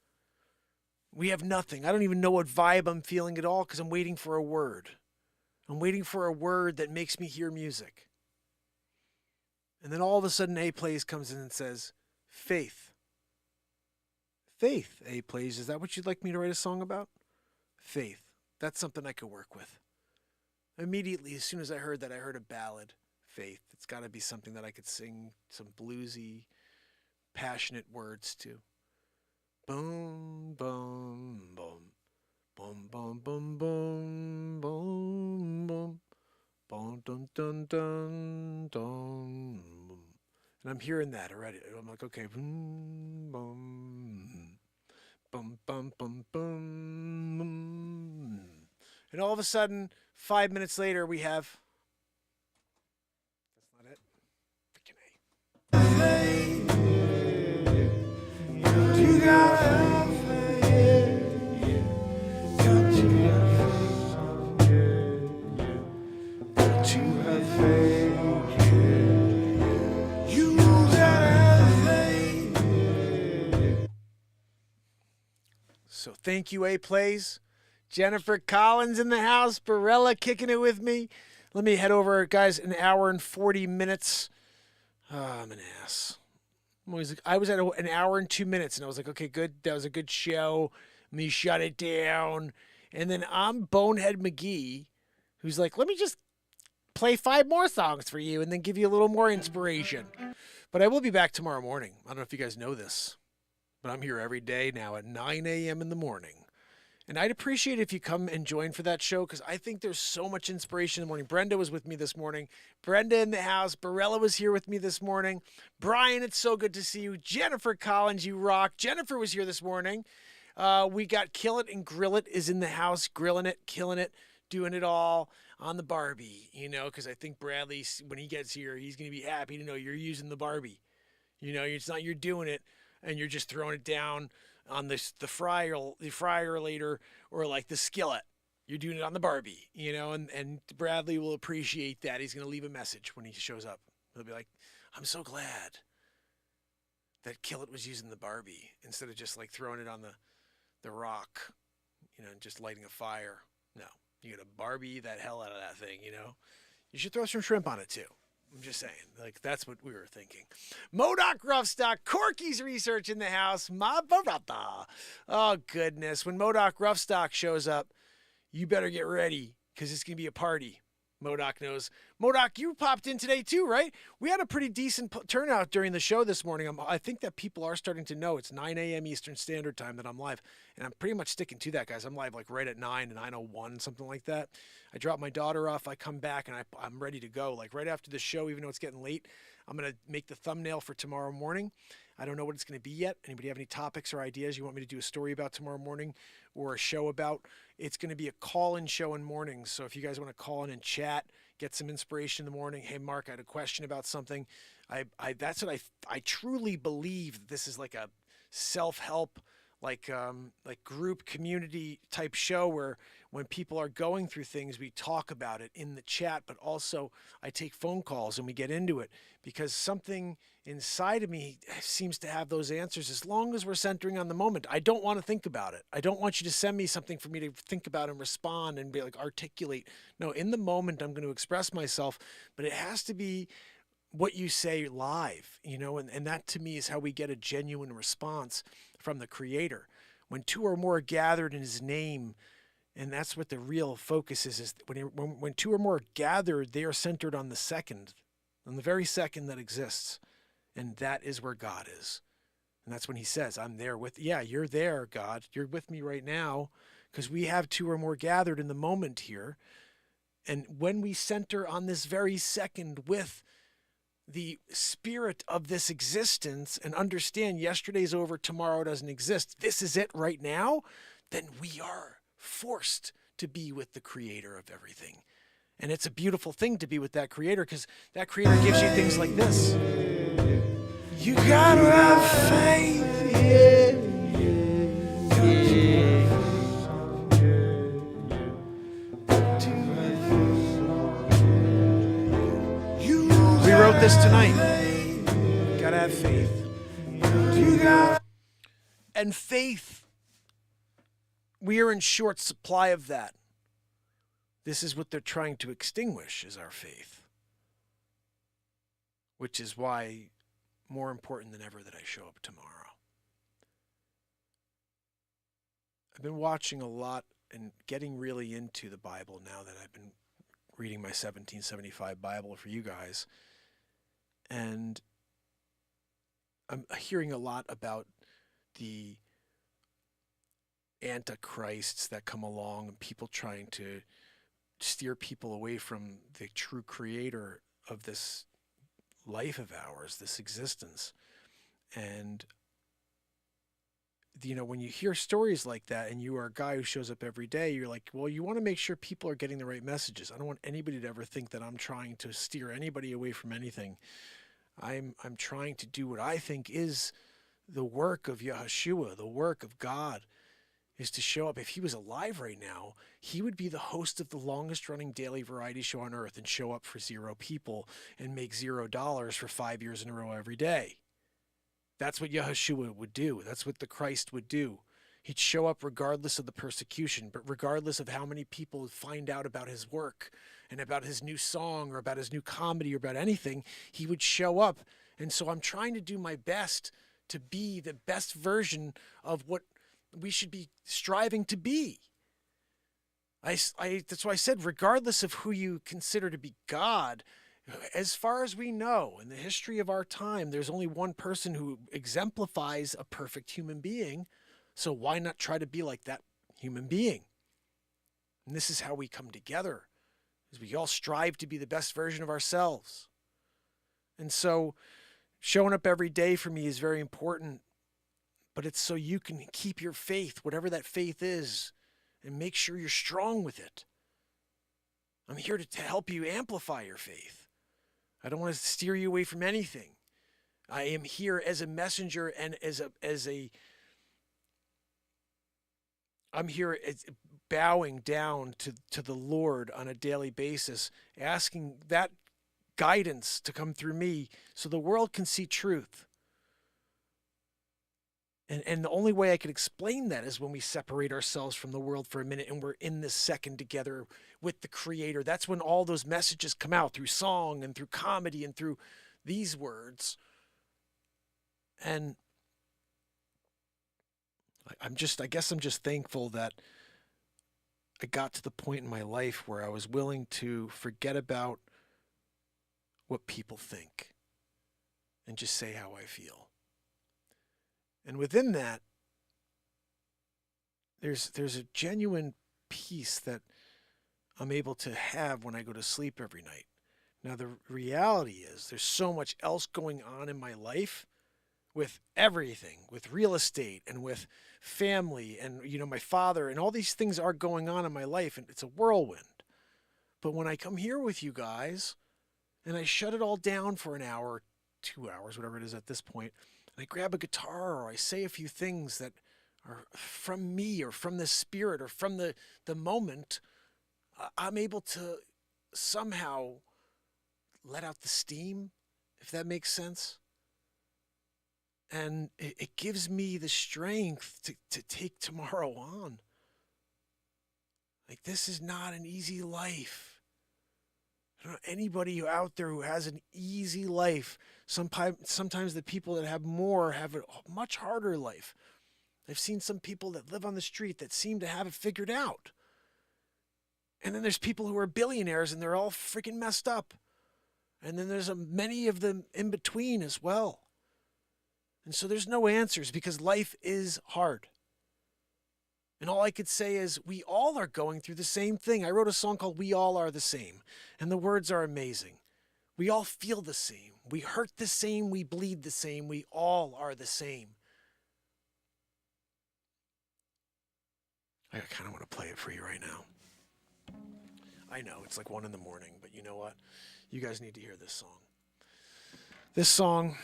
We have nothing. I don't even know what vibe I'm feeling at all because I'm waiting for a word. I'm waiting for a word that makes me hear music. And then all of a sudden A Plays comes in and says, faith. Faith, A Plays. Is that what you'd like me to write a song about? Faith. That's something I could work with. Immediately, as soon as I heard that, I heard a ballad. Faith. It's got to be something that I could sing some bluesy, passionate words to. Boom, boom, boom. Boom, boom, boom, boom, boom, boom. Boom, dun, dun, dun, dun. And I'm hearing that already. I'm like, okay. Boom, boom. Boom, boom, boom, boom. And all of a sudden, 5 minutes later, we have... That's not it. Freaking A. You gotta faith. Got to have faith. You gotta have faith. So thank you, A Plays. Jennifer Collins in the house. Barella kicking it with me. Let me head over, guys, an hour and 40 minutes. Oh, I'm an ass. I was at an hour and 2 minutes, and I was like, okay, good. That was a good show. Let me shut it down. And then I'm Bonehead McGee, who's like, let me just play 5 more songs for you and then give you a little more inspiration. But I will be back tomorrow morning. I don't know if you guys know this, but I'm here every day now at 9 a.m. in the morning. And I'd appreciate it if you come and join for that show because I think there's so much inspiration in the morning. Brenda was with me this morning. Brenda in the house. Barella was here with me this morning. Brian, it's so good to see you. Jennifer Collins, you rock. Jennifer was here this morning. We got Kill It and Grill It is in the house, grilling it, killing it, doing it all on the Barbie, because I think Bradley, when he gets here, he's going to be happy to know you're using the Barbie. It's not you're doing it and you're just throwing it down on the fryer later, or like the skillet. You're doing it on the Barbie, and Bradley will appreciate that. He's going to leave a message when he shows up. He'll be like, I'm so glad that Kill It was using the Barbie instead of just like throwing it on the rock, and just lighting a fire. No, you got to Barbie that hell out of that thing, You should throw some shrimp on it too. I'm just saying, like, that's what we were thinking. Modoc Roughstock, Corky's research in the house, Ma Barata. Oh, goodness. When Modoc Roughstock shows up, you better get ready because it's going to be a party. Modoc knows. Modoc, you popped in today too, right? We had a pretty decent turnout during the show this morning. I think that people are starting to know it's 9 a.m. Eastern Standard Time that I'm live. And I'm pretty much sticking to that, guys. I'm live like right at 9:01, something like that. I drop my daughter off. I come back and I'm ready to go. Like right after the show, even though it's getting late, I'm going to make the thumbnail for tomorrow morning. I don't know what it's going to be yet. Anybody have any topics or ideas you want me to do a story about tomorrow morning or a show about? It's going to be a call-in show in mornings. So if you guys want to call in and chat, get some inspiration in the morning. Hey, Mark, I had a question about something. That's what I truly believe that this is like a self-help, like group community type show where when people are going through things, we talk about it in the chat, but also I take phone calls and we get into it because something inside of me seems to have those answers as long as we're centering on the moment. I don't want to think about it. I don't want you to send me something for me to think about and respond and be like articulate. No, in the moment, I'm going to express myself, but it has to be what you say live, and that to me is how we get a genuine response from the creator. When two or more are gathered in his name, and that's what the real focus is when two or more are gathered, they are centered on the very second that exists. And that is where God is. And that's when he says, I'm there you're there, God. You're with me right now because we have two or more gathered in the moment here. And when we center on this very second with the spirit of this existence and understand yesterday's over, tomorrow doesn't exist, this is it right now, then we are forced to be with the creator of everything. And it's a beautiful thing to be with that creator, because that creator gives you things like this. You gotta have faith, yeah. We wrote this tonight. Gotta have faith. And faith, we are in short supply of that. This is what they're trying to extinguish, is our faith. Which is why more important than ever that I show up tomorrow. I've been watching a lot and getting really into the Bible now that I've been reading my 1775 Bible for you guys. And I'm hearing a lot about the antichrists that come along and people trying to steer people away from the true creator of this life of ours, this existence. And, you know, when you hear stories like that and you are a guy who shows up every day, you're like, well, you want to make sure people are getting the right messages. I don't want anybody to ever think that I'm trying to steer anybody away from anything. I'm trying to do what I think is the work of Yahushua, the work of God, is to show up. If he was alive right now, he would be the host of the longest running daily variety show on earth and show up for 0 people and make $0 for 5 years in a row every day. That's what Yahushua would do. That's what the Christ would do. He'd show up regardless of the persecution, but regardless of how many people find out about his work and about his new song or about his new comedy or about anything, he would show up. And so I'm trying to do my best to be the best version of what we should be striving to be. That's why I said, regardless of who you consider to be God, as far as we know, in the history of our time, there's only one person who exemplifies a perfect human being. So why not try to be like that human being? And this is how we come together, is we all strive to be the best version of ourselves. And so showing up every day for me is very important, but it's so you can keep your faith, whatever that faith is, and make sure you're strong with it. I'm here to help you amplify your faith. I don't want to steer you away from anything. I am here as a messenger and I'm here bowing down to the Lord on a daily basis, asking that guidance to come through me so the world can see truth. And the only way I could explain that is when we separate ourselves from the world for a minute and we're in this second together with the Creator. That's when all those messages come out through song and through comedy and through these words. And I guess I'm just thankful that I got to the point in my life where I was willing to forget about what people think and just say how I feel. And within that, there's a genuine peace that I'm able to have when I go to sleep every night. Now, the reality is there's so much else going on in my life with everything, with real estate and with family and, you know, my father, and all these things are going on in my life, and it's a whirlwind. But when I come here with you guys and I shut it all down for an hour, 2 hours, whatever it is at this point, and I grab a guitar or I say a few things that are from me or from the spirit or from the moment, I'm able to somehow let out the steam, if that makes sense. And it gives me the strength to take tomorrow on. Like, this is not an easy life. I don't know anybody out there who has an easy life. Sometimes the people that have more have a much harder life. I've seen some people that live on the street that seem to have it figured out. And then there's people who are billionaires and they're all freaking messed up. And then there's many of them in between as well. And so there's no answers because life is hard. And all I could say is we all are going through the same thing. I wrote a song called We All Are the Same. And the words are amazing. We all feel the same. We hurt the same. We bleed the same. We all are the same. I kind of want to play it for you right now. I know, it's like 1 a.m, but you know what? You guys need to hear this song. This song,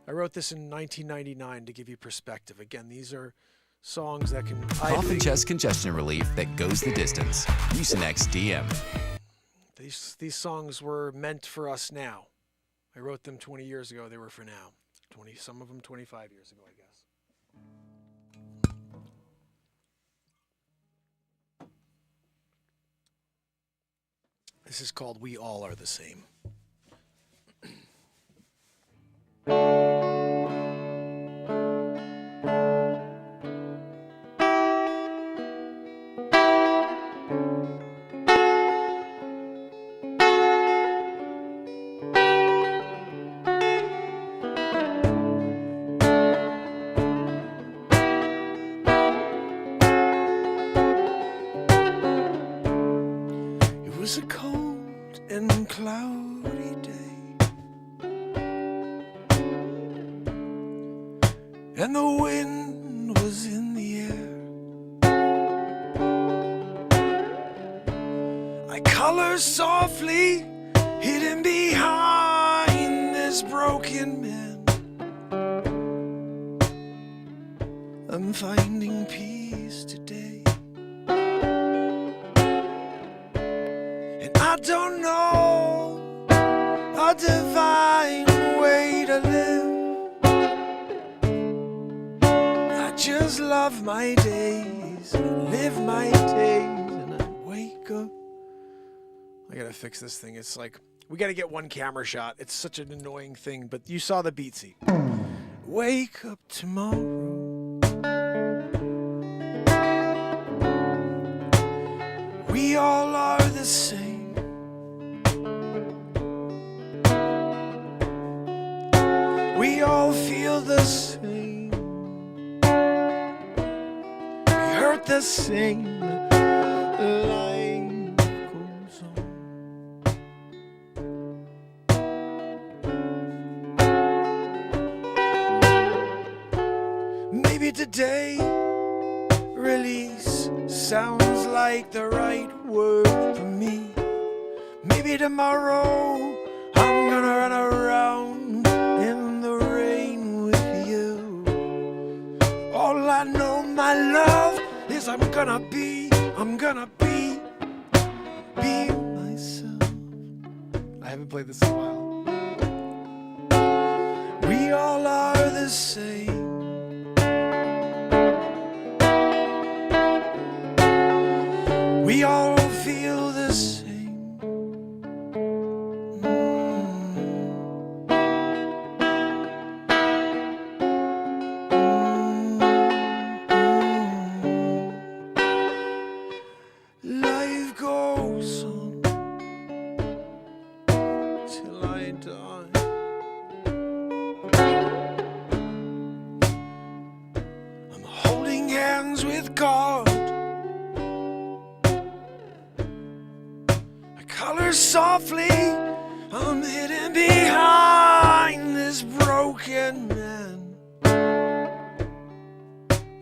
I wrote this in 1999 to give you perspective. Again, these are songs that can... Cough and chest congestion relief that goes the distance. Mucinex DM. These songs were meant for us now. I wrote them 20 years ago. They were for now. Some of them 25 years ago, I guess. This is called We All Are the Same. It was a cold and cloudy day, and the wind was in the air. I color softly, hidden behind this broken man. I'm finding peace today. I don't know a divine way to live. I just love my days, live my days, and I wake up. I gotta fix this thing. It's like, we gotta get one camera shot. It's such an annoying thing, but you saw the BeatSeat. Wake up tomorrow. We all are the same. We all feel the same. We hurt the same. Life goes on. Maybe today release sounds like the right word for me. Maybe tomorrow I'm gonna run around in the rain with you. All I know, my love, is I'm gonna be myself. I haven't played this in a while. We all are the same. We all feel the same. Life goes on till I die. I'm holding hands with God. I color softly. I'm hidden behind this broken man.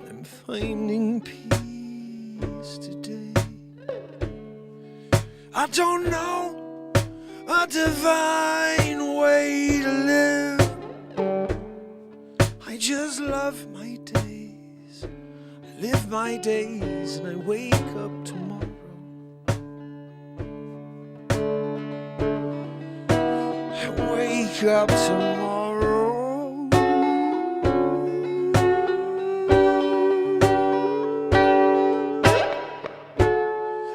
I'm finding peace today. I don't know a divine way to live. I just love my days. I live my days and I wake up tomorrow. I wake up tomorrow.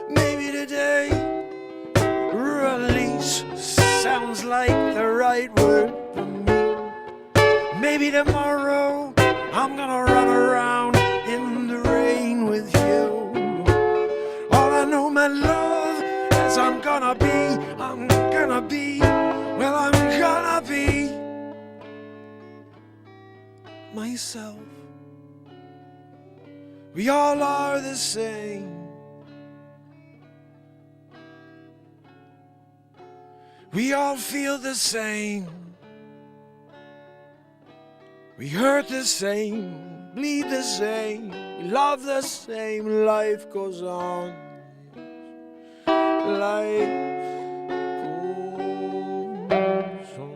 Maybe today release sounds like the right word for me. Maybe tomorrow I'm gonna run around in the rain with you. All I know, my love, is I'm gonna be myself. We all are the same. We all feel the same. We hurt the same, bleed the same, we love the same. Life goes on. Life goes on.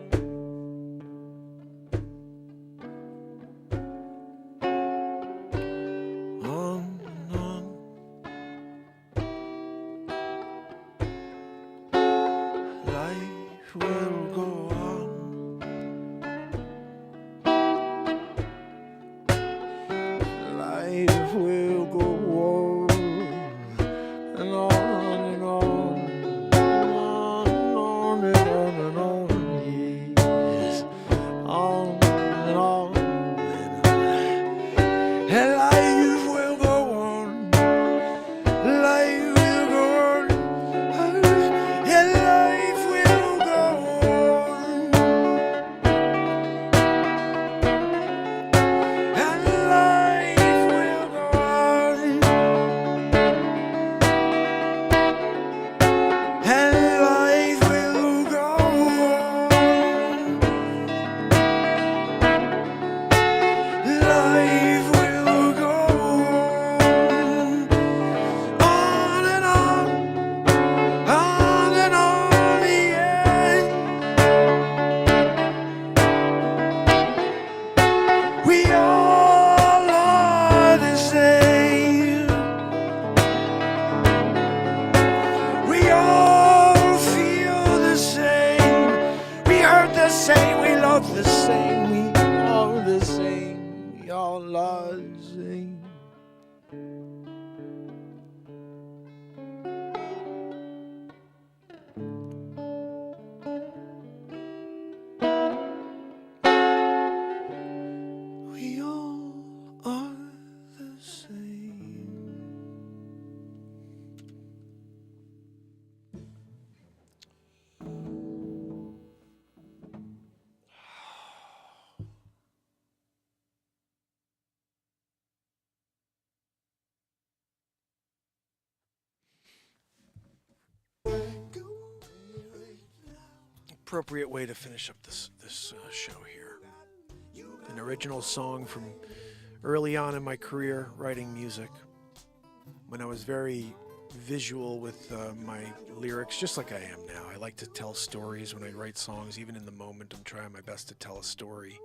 On and on. Life will go on. Life will go on and on and on and on and on and on, yes, on and on and on. And life will go on. Life will go on. Yeah, life will go on. And life will go on. And life will go on. Life will go on and on and on, yeah. We all are the same. We all feel the same. We hurt the same. We love the same. We are the same. We all are the same. We all are the same. Appropriate way to finish up this show here. An original song from early on in my career writing music, when I was very visual with my lyrics, just like I am now. I like to tell stories when I write songs. Even in the moment, I'm trying my best to tell a story.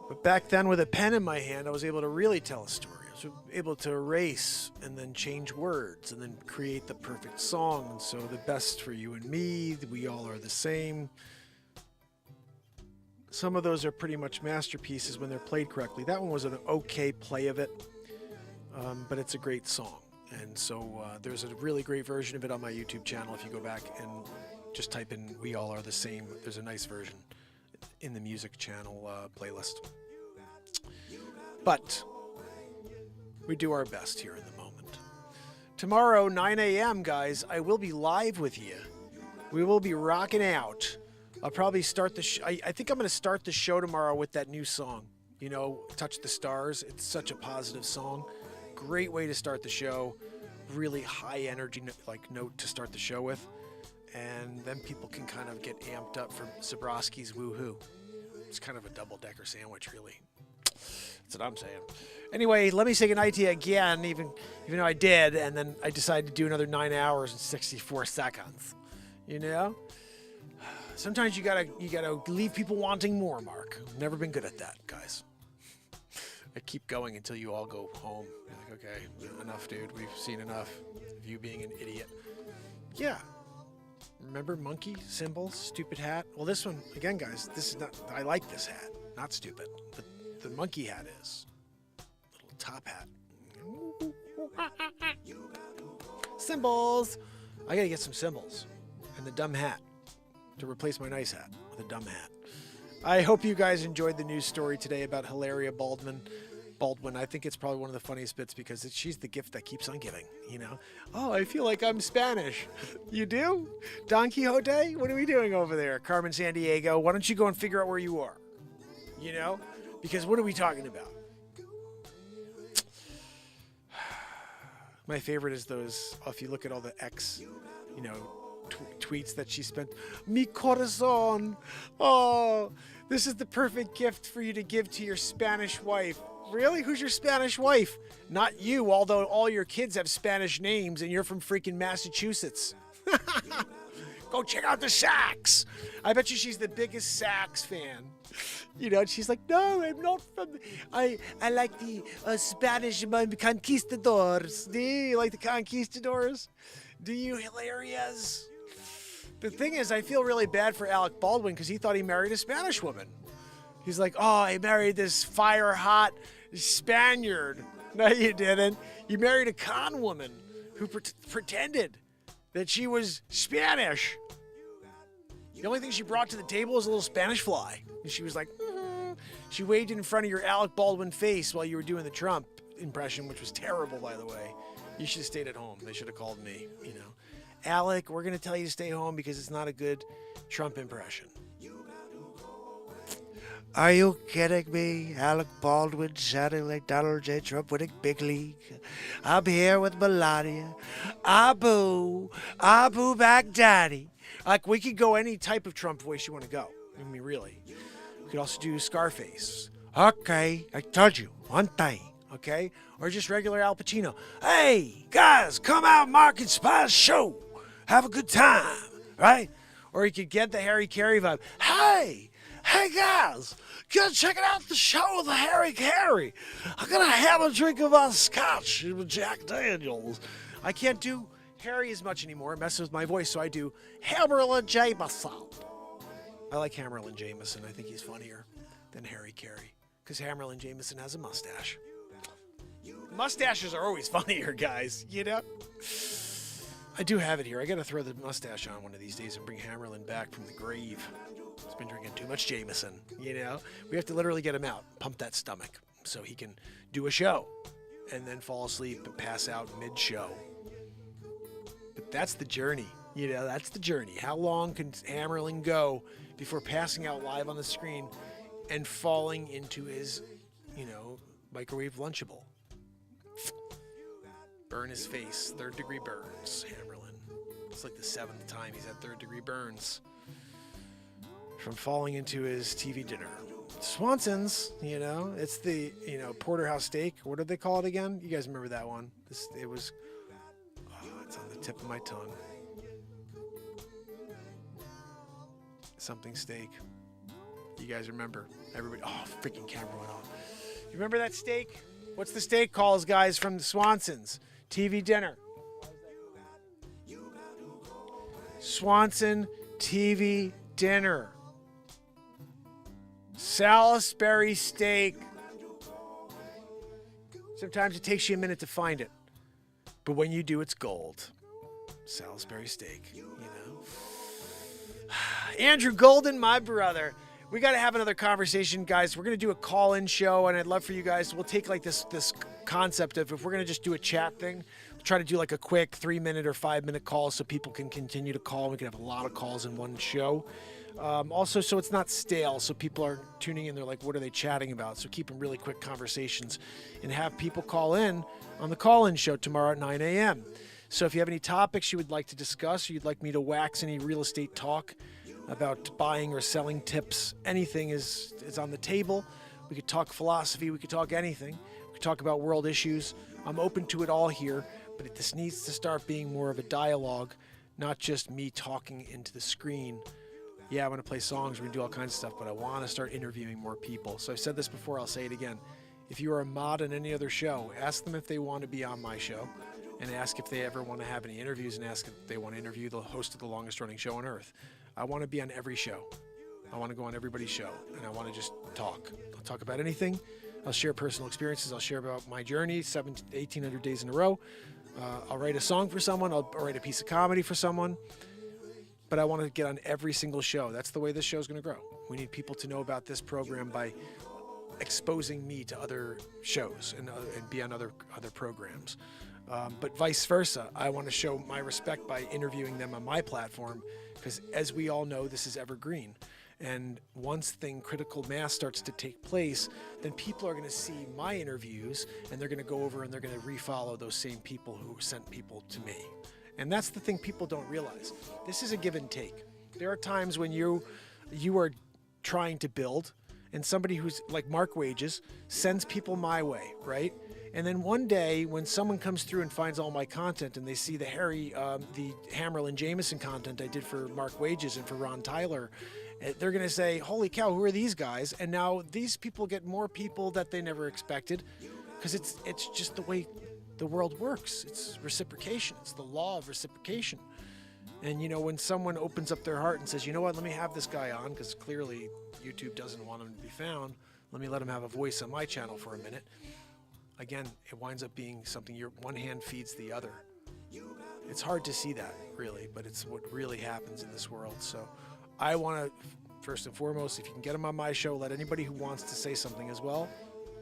But back then, with a pen in my hand, I was able to really tell a story. I was able to erase and then change words and then create the perfect song. And so the best for you and me, we all are the same. Some of those are pretty much masterpieces when they're played correctly. That one was an okay play of it, but it's a great song. And so there's a really great version of it on my YouTube channel. If you go back and just type in "We All Are the Same," there's a nice version in the music channel playlist. But we do our best here in the moment. Tomorrow, 9 a.m., guys, I will be live with you. We will be rocking out. I'll probably start the I think I'm going to start the show tomorrow with that new song. You know, Touch the Stars. It's such a positive song. Great way to start the show. Really high energy note to start the show with. And then people can kind of get amped up for Zabrowski's Woohoo. It's kind of a double-decker sandwich, really. That's what I'm saying. Anyway, let me say goodnight to you again, even though I did, and then I decided to do another 9 hours and 64 seconds. You know? Sometimes you gotta leave people wanting more, Mark. I've never been good at that, guys. I keep going until you all go home. You're like, okay, enough, dude. We've seen enough of you being an idiot. Yeah. Remember monkey, symbols, stupid hat? Well, this one, again, guys, this is not, I like this hat. Not stupid. But the monkey hat is. Little top hat. Symbols. I gotta get some symbols. And the dumb hat. To replace my nice hat with a dumb hat. I hope you guys enjoyed the news story today about Hilaria Baldwin. I think it's probably one of the funniest bits because she's the gift that keeps on giving, you know? Oh, I feel like I'm Spanish. You do? Don Quixote? What are we doing over there? Carmen Sandiego, why don't you go and figure out where you are? You know? Because what are we talking about? My favorite is those, if you look at all the tweets that she spent. Mi corazón. Oh, this is the perfect gift for you to give to your Spanish wife. Really? Who's your Spanish wife? Not you, although all your kids have Spanish names and you're from freaking Massachusetts. Go check out the sax. I bet you she's the biggest sax fan. You know, and she's like, no, I'm not from. I like the Spanish conquistadors. Do you like the conquistadors? Do you, hilarious? The thing is, I feel really bad for Alec Baldwin because he thought he married a Spanish woman. He's like, oh, I married this fire-hot Spaniard. No, you didn't. You married a con woman who pretended that she was Spanish. The only thing she brought to the table was a little Spanish fly. And she was like, She waved in front of your Alec Baldwin face while you were doing the Trump impression, which was terrible, by the way. You should have stayed at home. They should have called me, you know. Alec, we're going to tell you to stay home because it's not a good Trump impression. Are you kidding me? Alec Baldwin sounding like Donald J. Trump winning big league. I'm here with Melania. Abu Baghdadi. Like, we could go any type of Trump voice you want to go. I mean, really. We could also do Scarface. Okay, I told you, one thing. Okay? Or just regular Al Pacino. Hey, guys, come out, Mark and Spice show. Have a good time, right? Or you could get the Harry Carey vibe. Hey guys, go check out the show with the Harry Carey. I'm gonna have a drink of our scotch with Jack Daniels. I can't do Harry as much anymore. It messes with my voice, so I do Hammerlin Jameson. I like Hammerlin Jameson. I think he's funnier than Harry Carey because Hammerlin Jameson has a mustache. Mustaches are always funnier, guys, you know? I do have it here. I got to throw the mustache on one of these days and bring Hammerlin back from the grave. He's been drinking too much Jameson, you know? We have to literally get him out, pump that stomach so he can do a show and then fall asleep and pass out mid-show. But that's the journey, you know? That's the journey. How long can Hammerlin go before passing out live on the screen and falling into his, you know, microwave Lunchable? Burn his face. 3rd degree burns, Hammerlin. It's like the 7th time he's had 3rd degree burns from falling into his TV dinner. Swanson's, you know, it's the, you know, porterhouse steak. What did they call it again? You guys remember that one? It was, it's on the tip of my tongue. Something steak. You guys remember? Everybody, freaking camera went off. You remember that steak? What's the steak calls, guys, from the Swanson's? TV dinner. Swanson TV dinner. Salisbury steak. Sometimes it takes you a minute to find it. But when you do, it's gold. Salisbury steak, you know. Andrew Golden, my brother. We got to have another conversation, guys. We're going to do a call-in show, and I'd love for you guys. We'll take like this concept of if we're going to just do a chat thing, we'll try to do like a quick 3-minute or 5-minute call so people can continue to call. We can have a lot of calls in one show. Also, so it's not stale, so people are tuning in. They're like, what are they chatting about? So keep them really quick conversations and have people call in on the call-in show tomorrow at 9 a.m. So if you have any topics you would like to discuss or you'd like me to wax any real estate talk about buying or selling tips, anything is on the table. We could talk philosophy. We could talk anything. We could talk about world issues. I'm open to it all here, but this needs to start being more of a dialogue, not just me talking into the screen. Yeah, I'm going to play songs. We're going to do all kinds of stuff, but I want to start interviewing more people. So I've said this before. I'll say it again. If you are a mod on any other show, ask them if they want to be on my show and ask if they ever want to have any interviews and ask if they want to interview the host of the longest running show on earth. I want to be on every show. I want to go on everybody's show, and I want to just talk. I'll talk about anything. I'll share personal experiences. I'll share about my journey, 1,800 days in a row. I'll write a song for someone. I'll write a piece of comedy for someone. But I want to get on every single show. That's the way this show is going to grow. We need people to know about this program by exposing me to other shows and be on other programs. But vice versa, I want to show my respect by interviewing them on my platform because as we all know, this is evergreen. And once critical mass starts to take place, then people are going to see my interviews and they're going to go over and they're going to refollow those same people who sent people to me. And that's the thing people don't realize. This is a give and take. There are times when you are trying to build, and somebody who's like Mark Wages sends people my way, right? And then one day when someone comes through and finds all my content and they see the the Hammerlin Jameson content I did for Mark Wages and for Ron Tyler, they're going to say, holy cow, who are these guys? And now these people get more people that they never expected, because it's just the way the world works. It's reciprocation. It's the law of reciprocation. And, you know, when someone opens up their heart and says, you know what, let me have this guy on, because clearly YouTube doesn't want him to be found. Let me let him have a voice on my channel for a minute. Again, it winds up being something one hand feeds the other. It's hard to see that, really, but it's what really happens in this world. So I want to, first and foremost, if you can get them on my show, let anybody who wants to say something as well,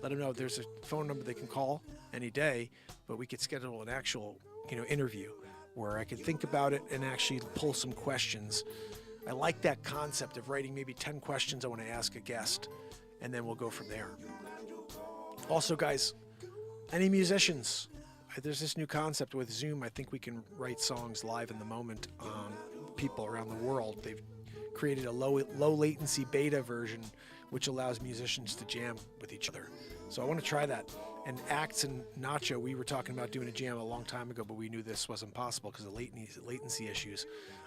let them know there's a phone number they can call any day, but we could schedule an actual, interview where I could think about it and actually pull some questions. I like that concept of writing maybe 10 questions I want to ask a guest, and then we'll go from there. Also, guys, any musicians, there's this new concept with Zoom. I think we can write songs live in the moment on people around the world. They've created a low latency beta version which allows musicians to jam with each other. So I want to try that. And Acts and Nacho, we were talking about doing a jam a long time ago, but we knew this wasn't possible because of latency issues.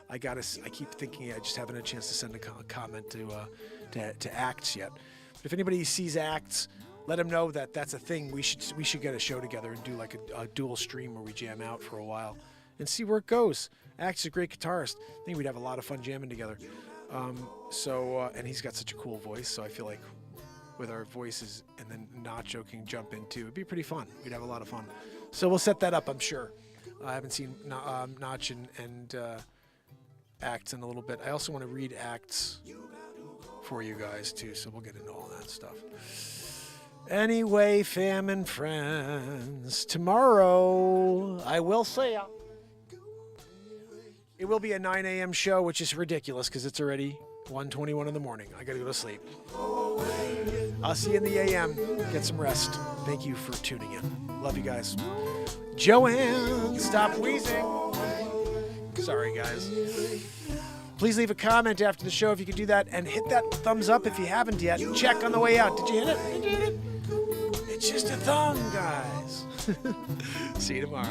I keep thinking I just haven't had a chance to send a comment to Acts yet. But if anybody sees Acts, let them know that that's a thing. We should get a show together and do like a dual stream where we jam out for a while and see where it goes. Acts is a great guitarist. I think we'd have a lot of fun jamming together. And he's got such a cool voice, so I feel like with our voices and then Nacho can jump in too, it'd be pretty fun. We'd have a lot of fun. So we'll set that up, I'm sure. I haven't seen Notch and Acts in a little bit. I also want to read Acts for you guys too, so we'll get into all that stuff. Anyway, fam and friends, tomorrow I will say it will be a 9 a.m. show, which is ridiculous because it's already 1:21 in the morning. I gotta go to sleep. I'll see you in the a.m. Get some rest. Thank you for tuning in. Love you guys. Joanne, stop wheezing. Sorry, guys. Please leave a comment after the show if you could do that, and hit that thumbs up if you haven't yet. Check on the way out. Did you hit it? Did you hit it? It's just a thumb, guys. See you tomorrow.